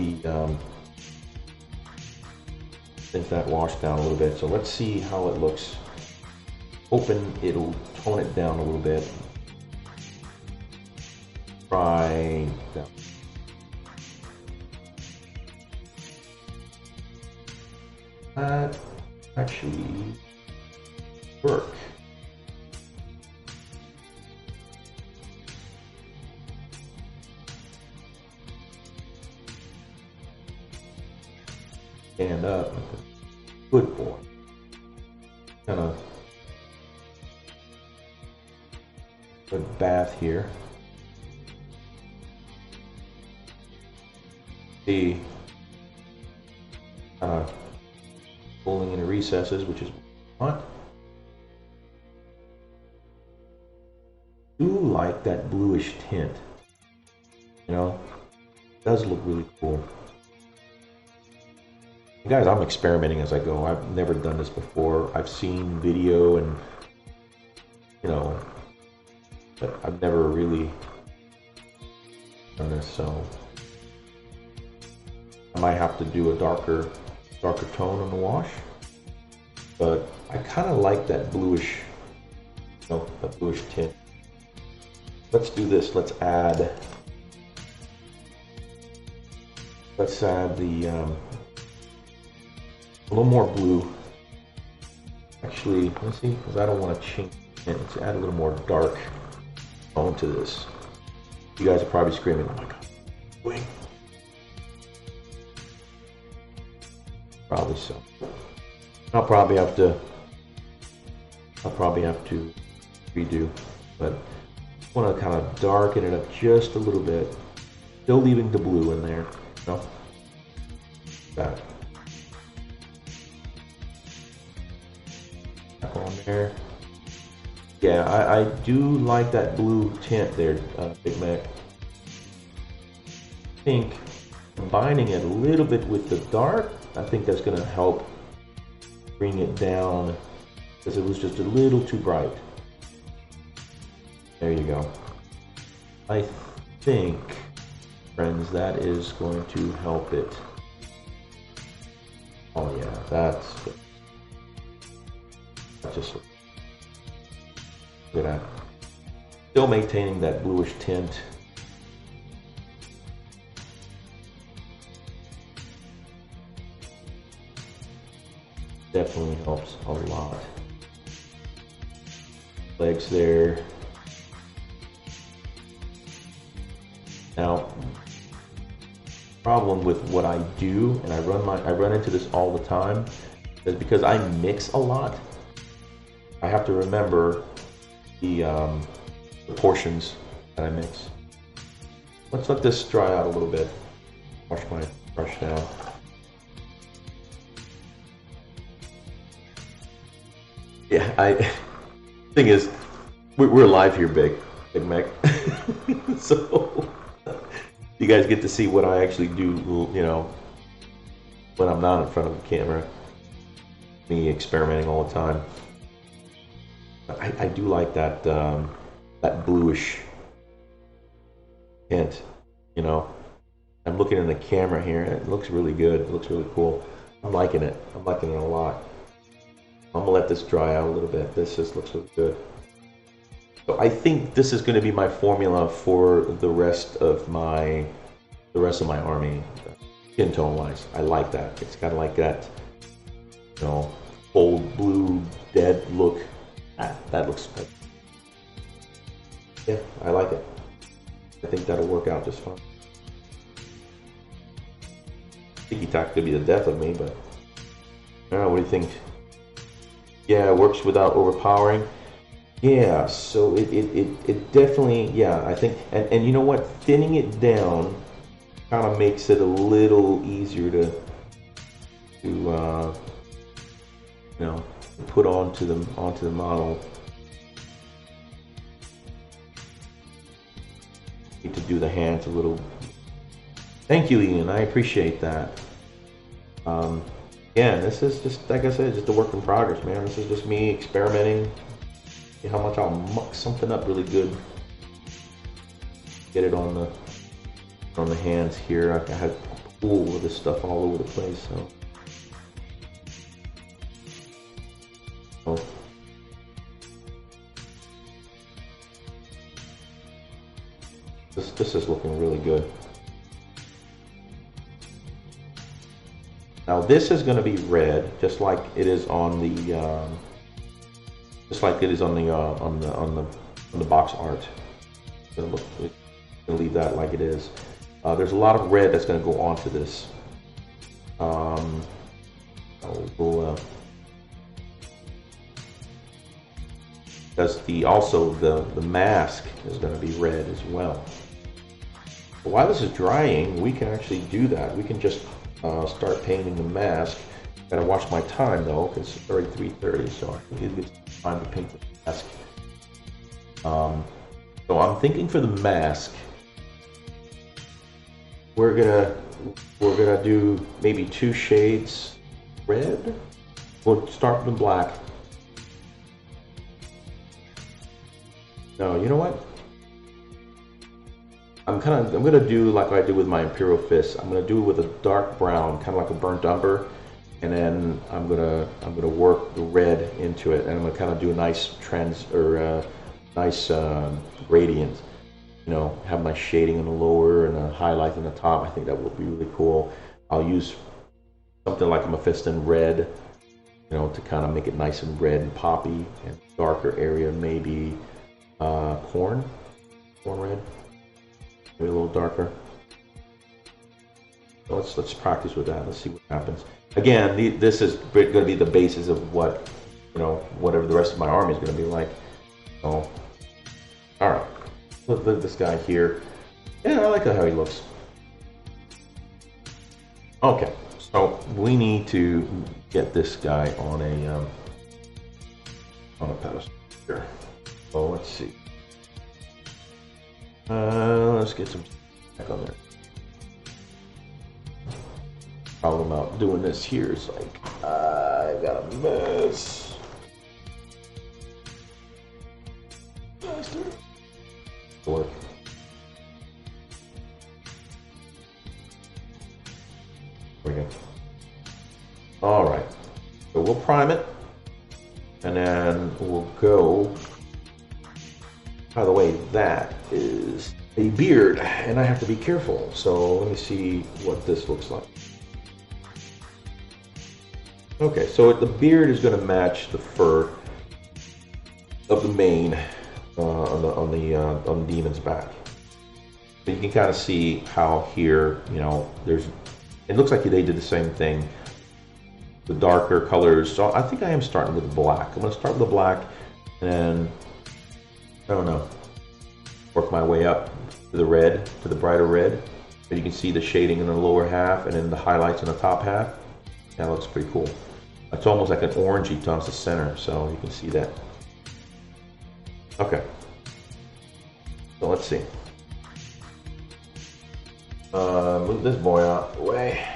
that wash down a little bit. So let's see how it looks. Hoping it'll tone it down a little bit. Try that. That actually work. Stand up. Good boy. Kind of good bath here. See, pulling into recesses, which is what I do like that bluish tint. You know, it does look really cool. Guys, I'm experimenting as I go. I've never done this before. I've seen video and, you know, but I've never really done this, so I might have to do a darker tone on the wash. But I kind of like that bluish, you know, that bluish tint. Let's do this. Let's add the a little more blue. Actually, let's see, because I don't want to change it. Let's add a little more dark tone to this. You guys are probably screaming, "Oh my god, wait!" Probably so. I'll probably have to redo, but I want to kind of darken it up just a little bit, still leaving the blue in there. You know? That. On there. Yeah, I do like that blue tint there, Big Mac. I think combining it a little bit with the dark, I think that's going to help bring it down because it was just a little too bright. There you go. I think, friends, that is going to help it Oh yeah, that's just look at that. Still maintaining that bluish tint. Definitely helps a lot. Legs there. Now, problem with what I do, and I run into this all the time, is because I mix a lot. I have to remember the portions that I mix. Let's let this dry out a little bit. Wash my brush down. Yeah, thing is, we're live here, Big Mac. So you guys get to see what I actually do, you know, when I'm not in front of the camera. Me experimenting all the time. I do like that that bluish tint, you know. I'm looking in the camera here, and it looks really good. It looks really cool. I'm liking it. I'm liking it a lot. I'm gonna let this dry out a little bit. This just looks really good. So I think this is going to be my formula for the rest of my army, skin tone wise. I like that. It's kind of like that, you know, old blue dead look. That looks good. Yeah, I like it. I think that'll work out just fine. Tiki-Taka could be the death of me, but I don't know. What do you think? Yeah, it works without overpowering. Yeah, so it definitely, yeah, I think, and you know what, thinning it down kind of makes it a little easier to you know, put onto the model. Need to do the hands a little. Thank you, Ian. I appreciate that. Yeah, this is just, like I said, just a work in progress, man. This is just me experimenting. See how much I'll muck something up really good. Get it on the hands here. I had a pool of this stuff all over the place. So this is looking really good. Now this is going to be red, just like it is on the on the box art. I'm going to leave that like it is. There's a lot of red that's going to go onto this. Because the mask is going to be red as well. But while this is drying, we can actually do that. We can just start painting the mask. Gotta watch my time though, because it's already 3:30, so I think it's time to paint the mask. So I'm thinking for the mask, we're gonna do maybe 2 shades red. We'll start with black. No, you know what? I'm gonna do like I do with my Imperial Fist. I'm gonna do it with a dark brown, kind of like a burnt umber, and then I'm gonna work the red into it, and I'm gonna kind of do a nice gradient. You know, have my shading on the lower and a highlight on the top. I think that would be really cool. I'll use something like a Mephiston red, you know, to kind of make it nice and red and poppy, and darker area maybe corn red. Maybe a little darker. So let's practice with that. Let's see what happens. Again, this is going to be the basis of what, you know, whatever the rest of my army is going to be like. So, all right. Look at this guy here. Yeah, I like how he looks. Okay, so we need to get this guy on a pedestal here. So let's see. Let's get some back on there. Problem about doing this here is like I got a mess. Work. There we go. All right, so we'll prime it, and then we'll go. By the way, that is a beard, and I have to be careful. So let me see what this looks like. Okay, so the beard is going to match the fur of the mane on the demon's back. So you can kind of see how here, you know, it looks like they did the same thing. The darker colors. So I think I am starting with the black. I'm going to start with the black, and then I don't know, work my way up to the red, to the brighter red. So you can see the shading in the lower half, and then the highlights in the top half. That looks pretty cool. It's almost like an orangey towards the center, so you can see that. Okay. So let's see. Move this boy out of the way.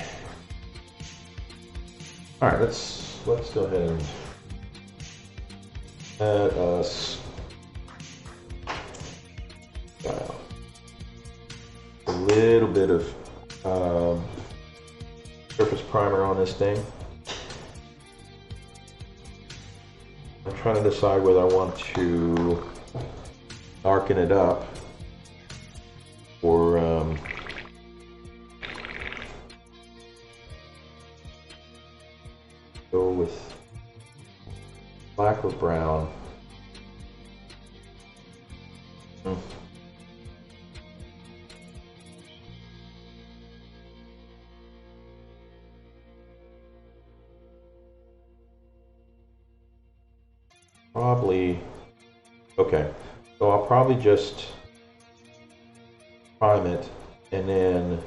All right, let's go ahead and add us a little bit of surface primer on this thing. I'm trying to decide whether I want to darken it up or go with black or brown. Probably, okay, so I'll probably just prime it and then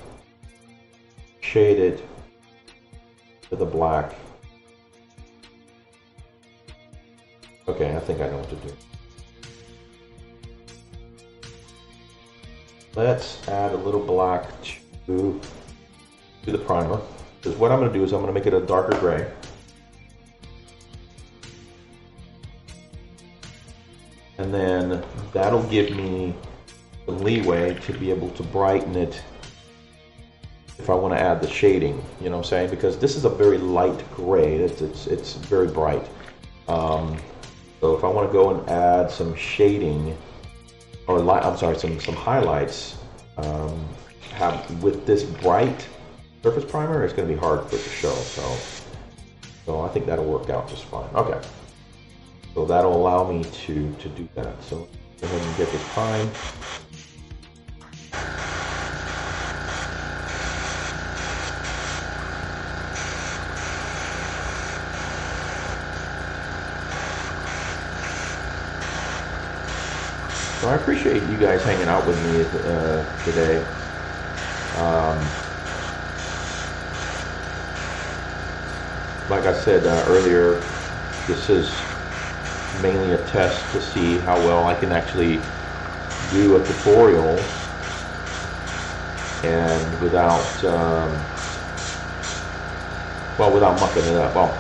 shade it to the black. Okay, I think I know what to do. Let's add a little black to the primer, because what I'm going to do is I'm going to make it a darker gray. And then that'll give me some leeway to be able to brighten it if I want to add the shading, you know what I'm saying? Because this is a very light gray, it's very bright. So if I want to go and add some shading, or I'm sorry, some highlights, with this bright surface primer, it's going to be hard for it to show. So I think that'll work out just fine. Okay. So that'll allow me to do that. So go ahead and get this primed. So I appreciate you guys hanging out with me today. Like I said earlier, this is mainly a test to see how well I can actually do a tutorial and without without mucking it up. Well,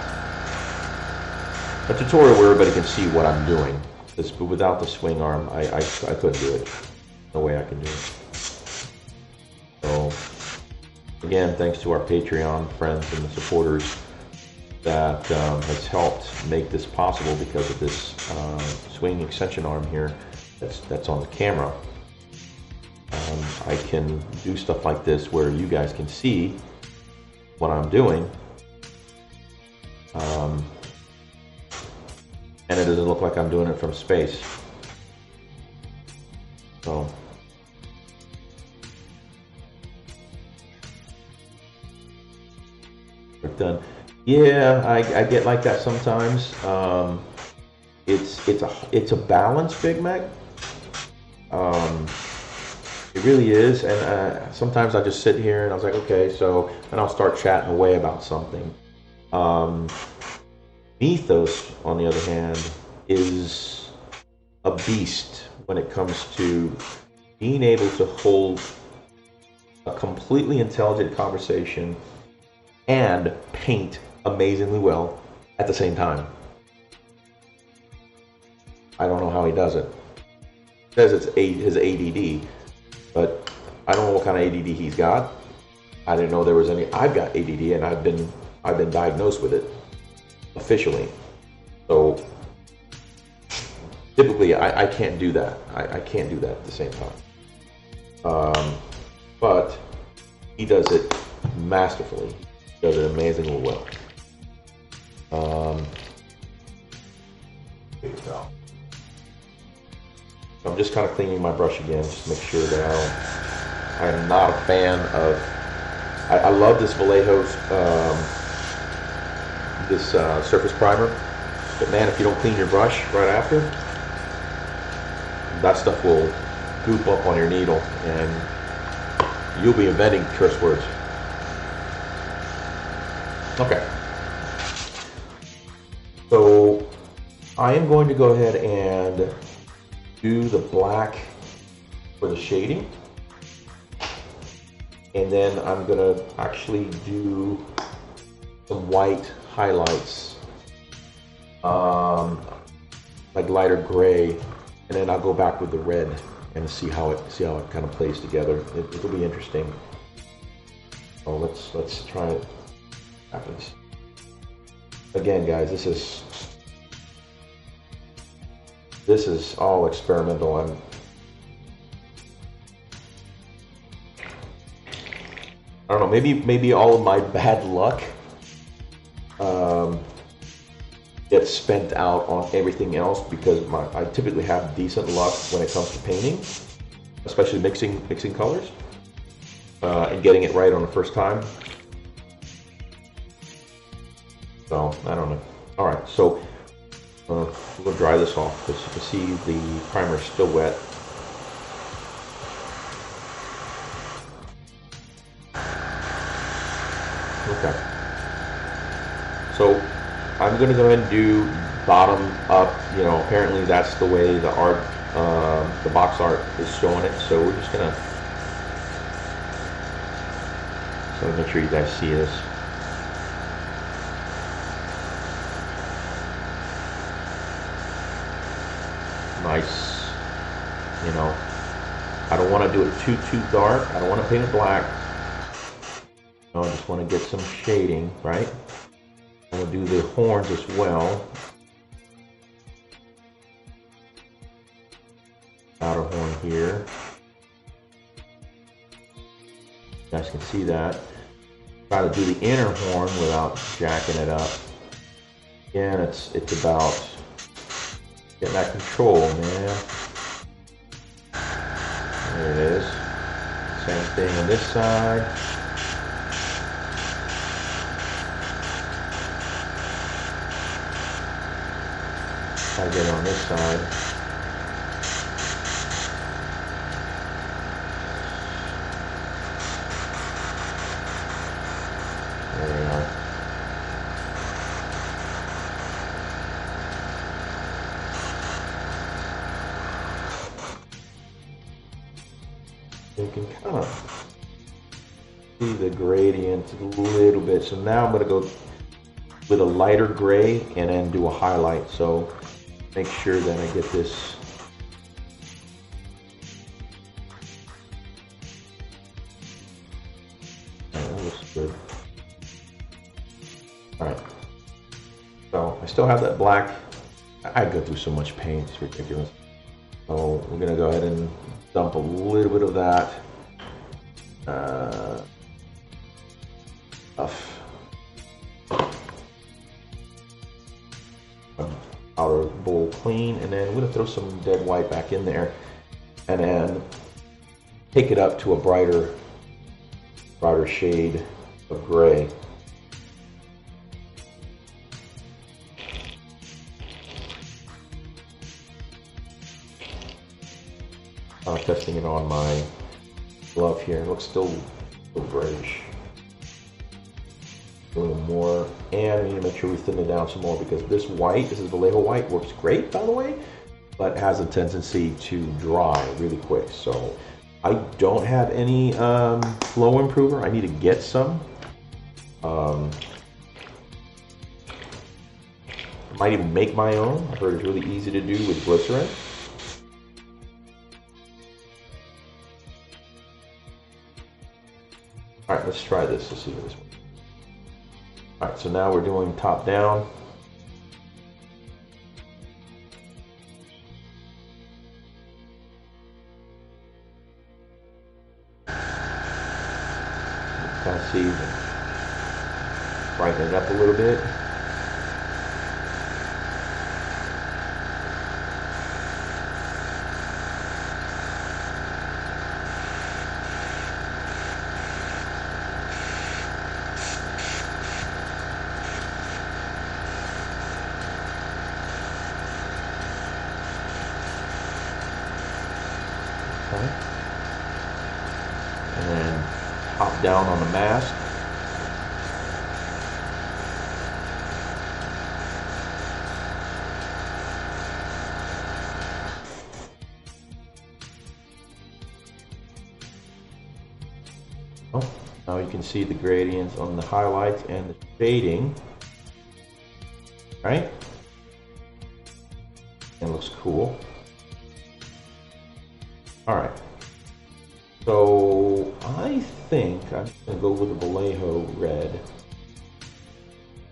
a tutorial where everybody can see what I'm doing. But without the swing arm, I couldn't do it. No way I can do it. So again, thanks to our Patreon friends and the supporters that has helped make this possible because of this swing extension arm here that's on the camera. I can do stuff like this where you guys can see what I'm doing, and it doesn't look like I'm doing it from space. So we're done. Yeah, I get like that sometimes. It's a balance, Big Mac. It really is, and sometimes I just sit here and I was like, okay, so, and I'll start chatting away about something. Mythos, on the other hand, is a beast when it comes to being able to hold a completely intelligent conversation and paint amazingly well at the same time. I don't know how he does it. He says it's his ADD, but I don't know what kind of ADD he's got. I didn't know there was any. I've got ADD, and I've been diagnosed with it officially. So typically I can't do that. I can't do that at the same time. But he does it masterfully. He does it amazingly well. Here you go. So I'm just kind of cleaning my brush again, just to make sure that I am not a fan of. I love this Vallejo's surface primer, but man, if you don't clean your brush right after, that stuff will goop up on your needle, and you'll be inventing curse words. Okay. So I am going to go ahead and do the black for the shading. And then I'm going to actually do some white highlights, like lighter gray. And then I'll go back with the red and see how it kind of plays together. It'll be interesting. So let's try it. Happens. Again, guys, this is all experimental. I don't know. Maybe all of my bad luck gets spent out on everything else, because I typically have decent luck when it comes to painting, especially mixing colors and getting it right on the first time. So I don't know. All right, so we'll dry this off, because you can see the primer is still wet. Okay. So I'm going to go ahead and do bottom up. You know, apparently that's the way the art, the box art is showing it. So we're just going to make sure you guys see this. Nice, you know, I don't want to do it too dark. I don't want to paint it black. No, I just want to get some shading, right? I'm going to do the horns as well. Outer horn here. You guys can see that. Try to do the inner horn without jacking it up. Again, it's about getting that control, man. There it is. Same thing on this side. Try to get it on this side. There we are. You can kind of see the gradient a little bit. So now I'm going to go with a lighter gray and then do a highlight. So make sure that I get this that looks good. Alright. So I still have that black. I go through so much paint, it's ridiculous. So we're gonna go ahead and dump a little bit of that stuff. Outer bowl clean, and then I'm gonna throw some dead white back in there, and then take it up to a brighter shade of gray. I'm testing it on my glove here. It looks still grayish. A little more, and we need to make sure we thin it down some more, because this white, this is Vallejo white, works great, by the way, but has a tendency to dry really quick. So I don't have any flow improver. I need to get some. I might even make my own. I've heard it's really easy to do with glycerin. All right, let's try this. Let's see what this one. All right, so now we're doing top down. Kind of see, brighten it up a little bit. Okay. And then top down on the mask. Now you can see the gradients on the highlights and the shading, right? It looks cool. All right. So I think I'm gonna go with the Vallejo red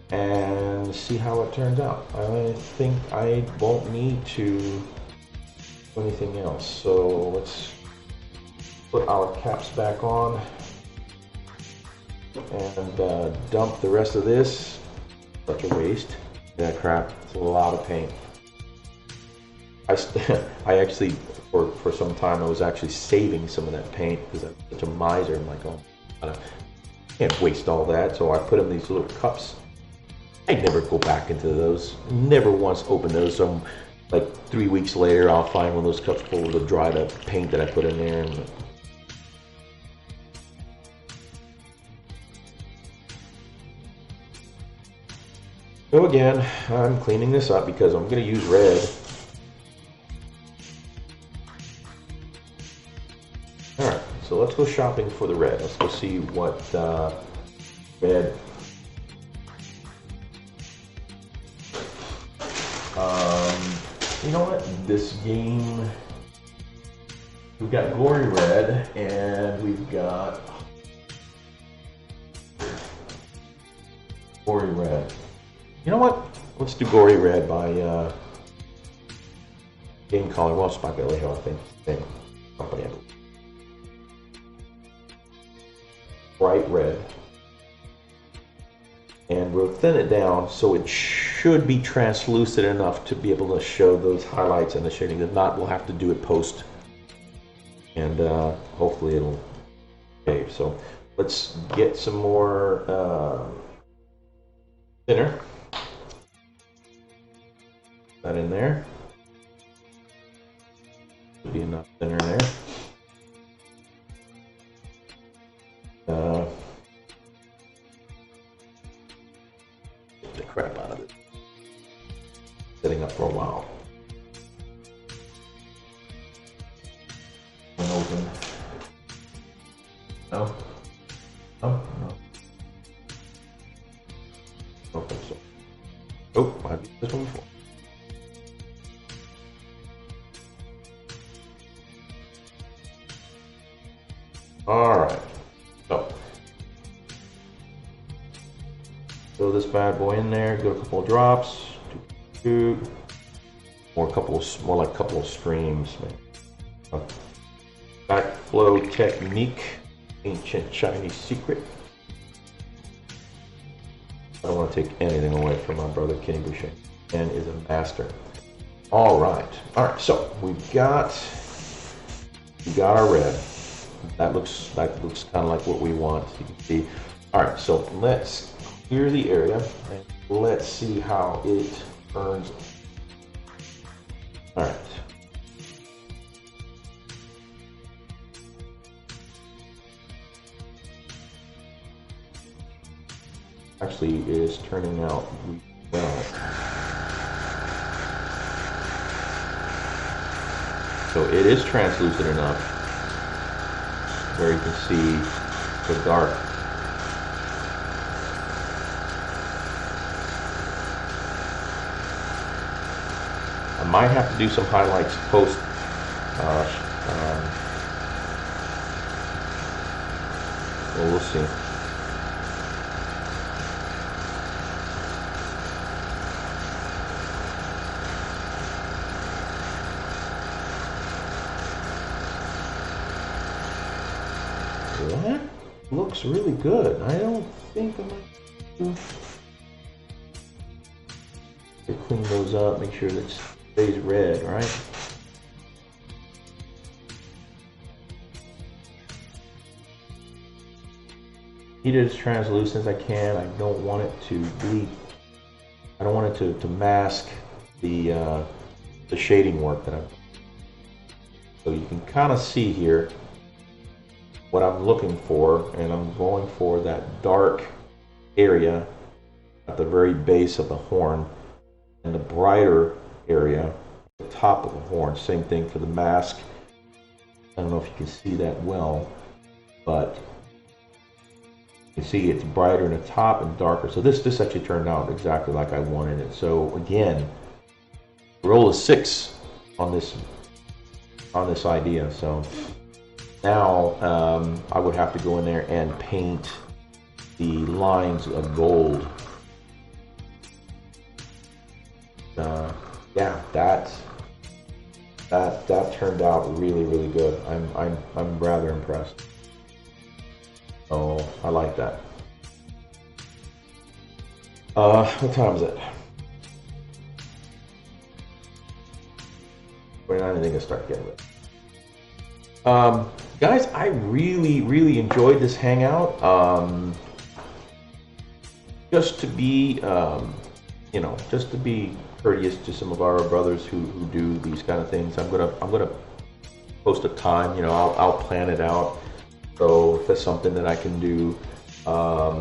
and see how it turns out. I think I won't need to do anything else. So let's put our caps back on and dump the rest of this. Such a waste. That crap, it's a lot of paint. I actually, for some time, I was actually saving some of that paint because I'm such a miser. I'm like, oh, I can't waste all that. So I put in these little cups. I never go back into those. Never once open those. So like 3 weeks later, I'll find one of those cups full of dried up paint that I put in there. And so again, I'm cleaning this up because I'm going to use red. All right, so let's go shopping for the red. Let's go see what red. You know what? This game, we've got Gory Red and we've got Gory Red. You know what? Let's do Gory Red by Game Caller. Well, it's by Vallejo, I think. Same company, I believe. Bright red. And we'll thin it down so it should be translucent enough to be able to show those highlights and the shading. If not, we'll have to do it post. And hopefully it'll behave. So let's get some more thinner. That in there. Should be enough thinner in there. Get the crap out of it. Sitting up for a while. Open. No. No. No. I don't think so. Oh, I've used this one before. All right. So throw this bad boy in there. Go a couple of drops. Or a couple of, more like a couple of streams. Backflow technique, ancient Chinese secret. I don't want to take anything away from my brother Kenny Boucher. Ken is a master. All right. So we've got our red. That looks kind of like what we want. You can see. All right. So let's clear the area and let's see how it turns. All right. Actually is turning out well. So it is translucent enough where you can see the dark. I might have to do some highlights post well, we'll see. looks really good. I don't think I'm going to clean those up, make sure that it stays red, right? Heat it as translucent as I can. I don't want it to bleed. I don't want it to mask the shading work that I'm. So you can kind of see here what I'm looking for, and I'm going for that dark area at the very base of the horn and the brighter area at the top of the horn. Same thing for the mask. I don't know if you can see that well, but you can see it's brighter in the top and darker. So this actually turned out exactly like I wanted it. So again, roll a 6 on this idea. So now I would have to go in there and paint the lines of gold. Yeah, that turned out really good. I'm rather impressed. So I like that. What time is it? 29. I think I start getting it. Guys, I really enjoyed this hangout. Just to be, just to be courteous to some of our brothers who do these kind of things, I'm gonna post a time. I'll plan it out. So if that's something that I can do, I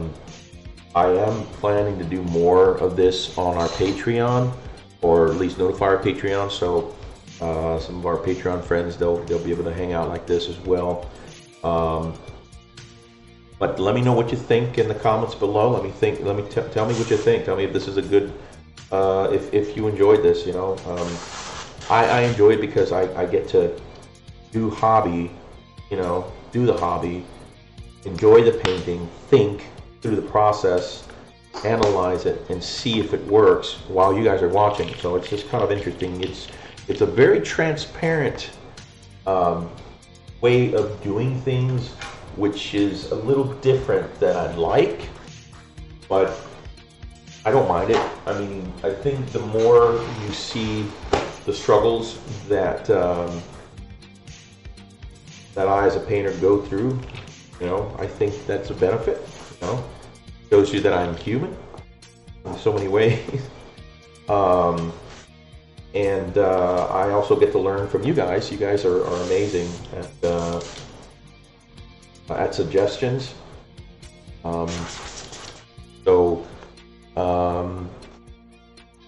am planning to do more of this on our Patreon, or at least notify our Patreon. So some of our Patreon friends, they'll be able to hang out like this as well. But let me know what you think in the comments below. Tell me what you think. Tell me if this is a good, if you enjoyed this. I enjoy it because I get to do hobby, do the hobby, enjoy the painting, think through the process, analyze it, and see if it works while you guys are watching. So it's just kind of interesting. It's a very transparent way of doing things, which is a little different than I'd like, but I don't mind it. I mean, I think the more you see the struggles that that I as a painter go through, I think that's a benefit. Shows you that I'm human in so many ways. And I also get to learn from you guys. You guys are amazing at suggestions.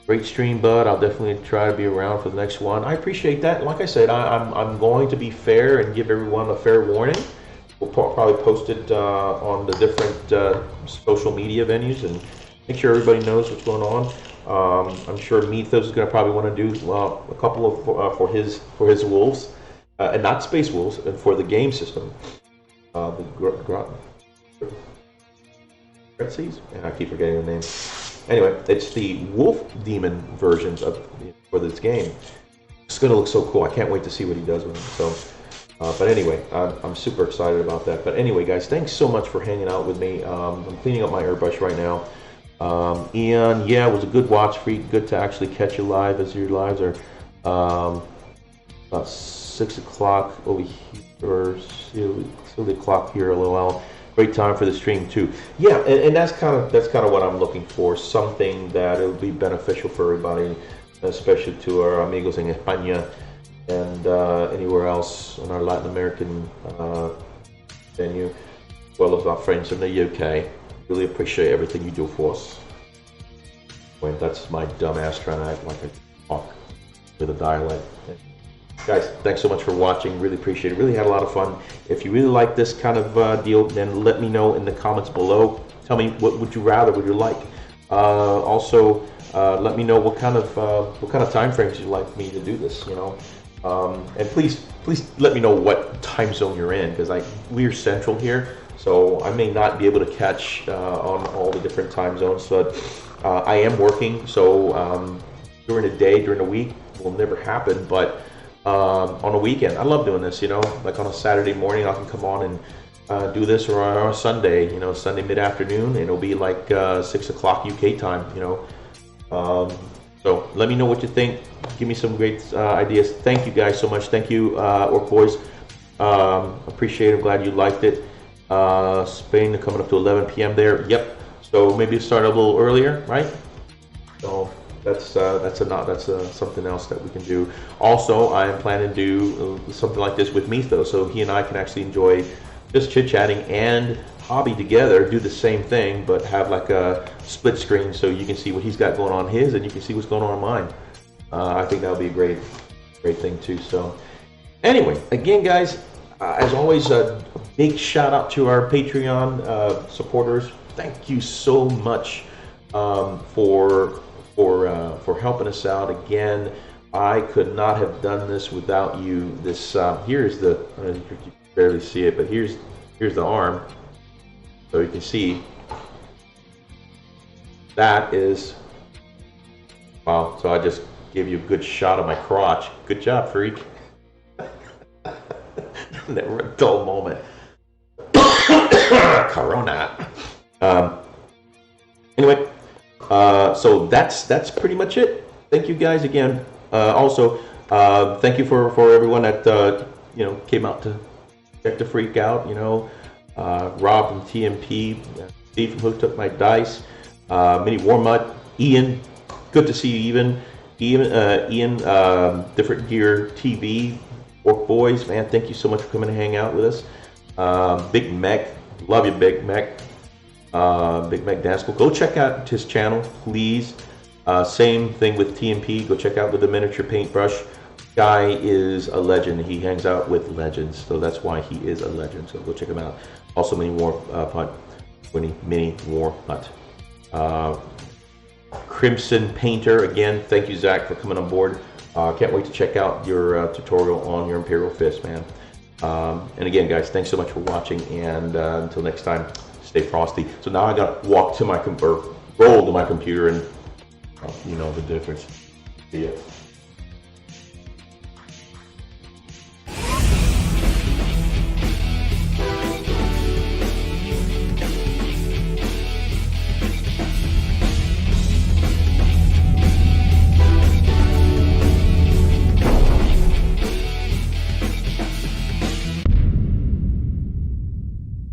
Great stream, bud. I'll definitely try to be around for the next one. I appreciate that. Like I said, I'm going to be fair and give everyone a fair warning. We'll probably post it on the different social media venues and make sure everybody knows what's going on. I'm sure Mythos is going to probably want to do a couple of for his wolves, and not space wolves, and for the game system. Gretsies? And I keep forgetting the name. Anyway, it's the wolf demon versions for this game. It's going to look so cool. I can't wait to see what he does with it. So, but anyway, I'm super excited about that. But anyway, guys, thanks so much for hanging out with me. I'm cleaning up my airbrush right now. And yeah, it was a good watch for you. Good to actually catch you live, as your lives are about 6 o'clock over here, or 6 o'clock here, a little while. Great time for the stream too. Yeah, and that's kind of what I'm looking for. Something that it would be beneficial for everybody, especially to our amigos in España and anywhere else in our Latin American venue, as well as our friends in the UK. Really appreciate everything you do for us. Well, that's my dumb ass trying to act like I talk with a dialect. Guys, thanks so much for watching. Really appreciate it. Really had a lot of fun. If you really like this kind of deal, then let me know in the comments below. Tell me, what would you rather, would you like? Also, let me know what kind of time frames you'd like me to do this. And please let me know what time zone you're in, because we're central here, so I may not be able to catch on all the different time zones. But I am working, so during the day, during the week, will never happen. But on a weekend, I love doing this. Like on a Saturday morning, I can come on do this or on a Sunday, Sunday mid-afternoon, and it'll be like 6 o'clock UK time. So let me know what you think. Give me some great ideas. Thank you guys so much. Thank you, Orc Boys. Appreciate it. Glad you liked it. Spain coming up to 11 p.m. there. Yep. So maybe start a little earlier, right? So that's something else that we can do. Also, I am planning to do something like this with Mito, so he and I can actually enjoy just chit-chatting and hobby together, do the same thing, but have like a split screen so you can see what he's got going on his and you can see what's going on mine. I think that would be a great thing too. So anyway, again, guys, as always, a big shout out to our Patreon supporters. Thank you so much for helping us out. Again, I could not have done this without you. This here's the, you can barely see it, but here's the arm, so you can see that is, wow. So I just gave you a good shot of my crotch. Good job, freak. Never a dull moment. Corona. Anyway, so that's pretty much it. Thank you guys again. Also, thank you for everyone that came out to check the freak out. Rob from TMP, Steve from Hooked Up My Dice, Mini Warmut, Ian. Good to see you, Ian. Different Gear TV, Orc Boys, man. Thank you so much for coming to hang out with us. Big Mech, love you, Big Mech. Big Mech Dance School. Go check out his channel, please. Same thing with TMP. Go check out with the miniature paintbrush. Guy is a legend. He hangs out with legends, so that's why he is a legend. So go check him out. Also, Mini War Putt. Crimson Painter. Again, thank you, Zach, for coming on board. Can't wait to check out your tutorial on your Imperial Fist, man. And again, guys, thanks so much for watching. And until next time, stay frosty. So now I got to walk to my roll to my computer, and you know the difference. See ya.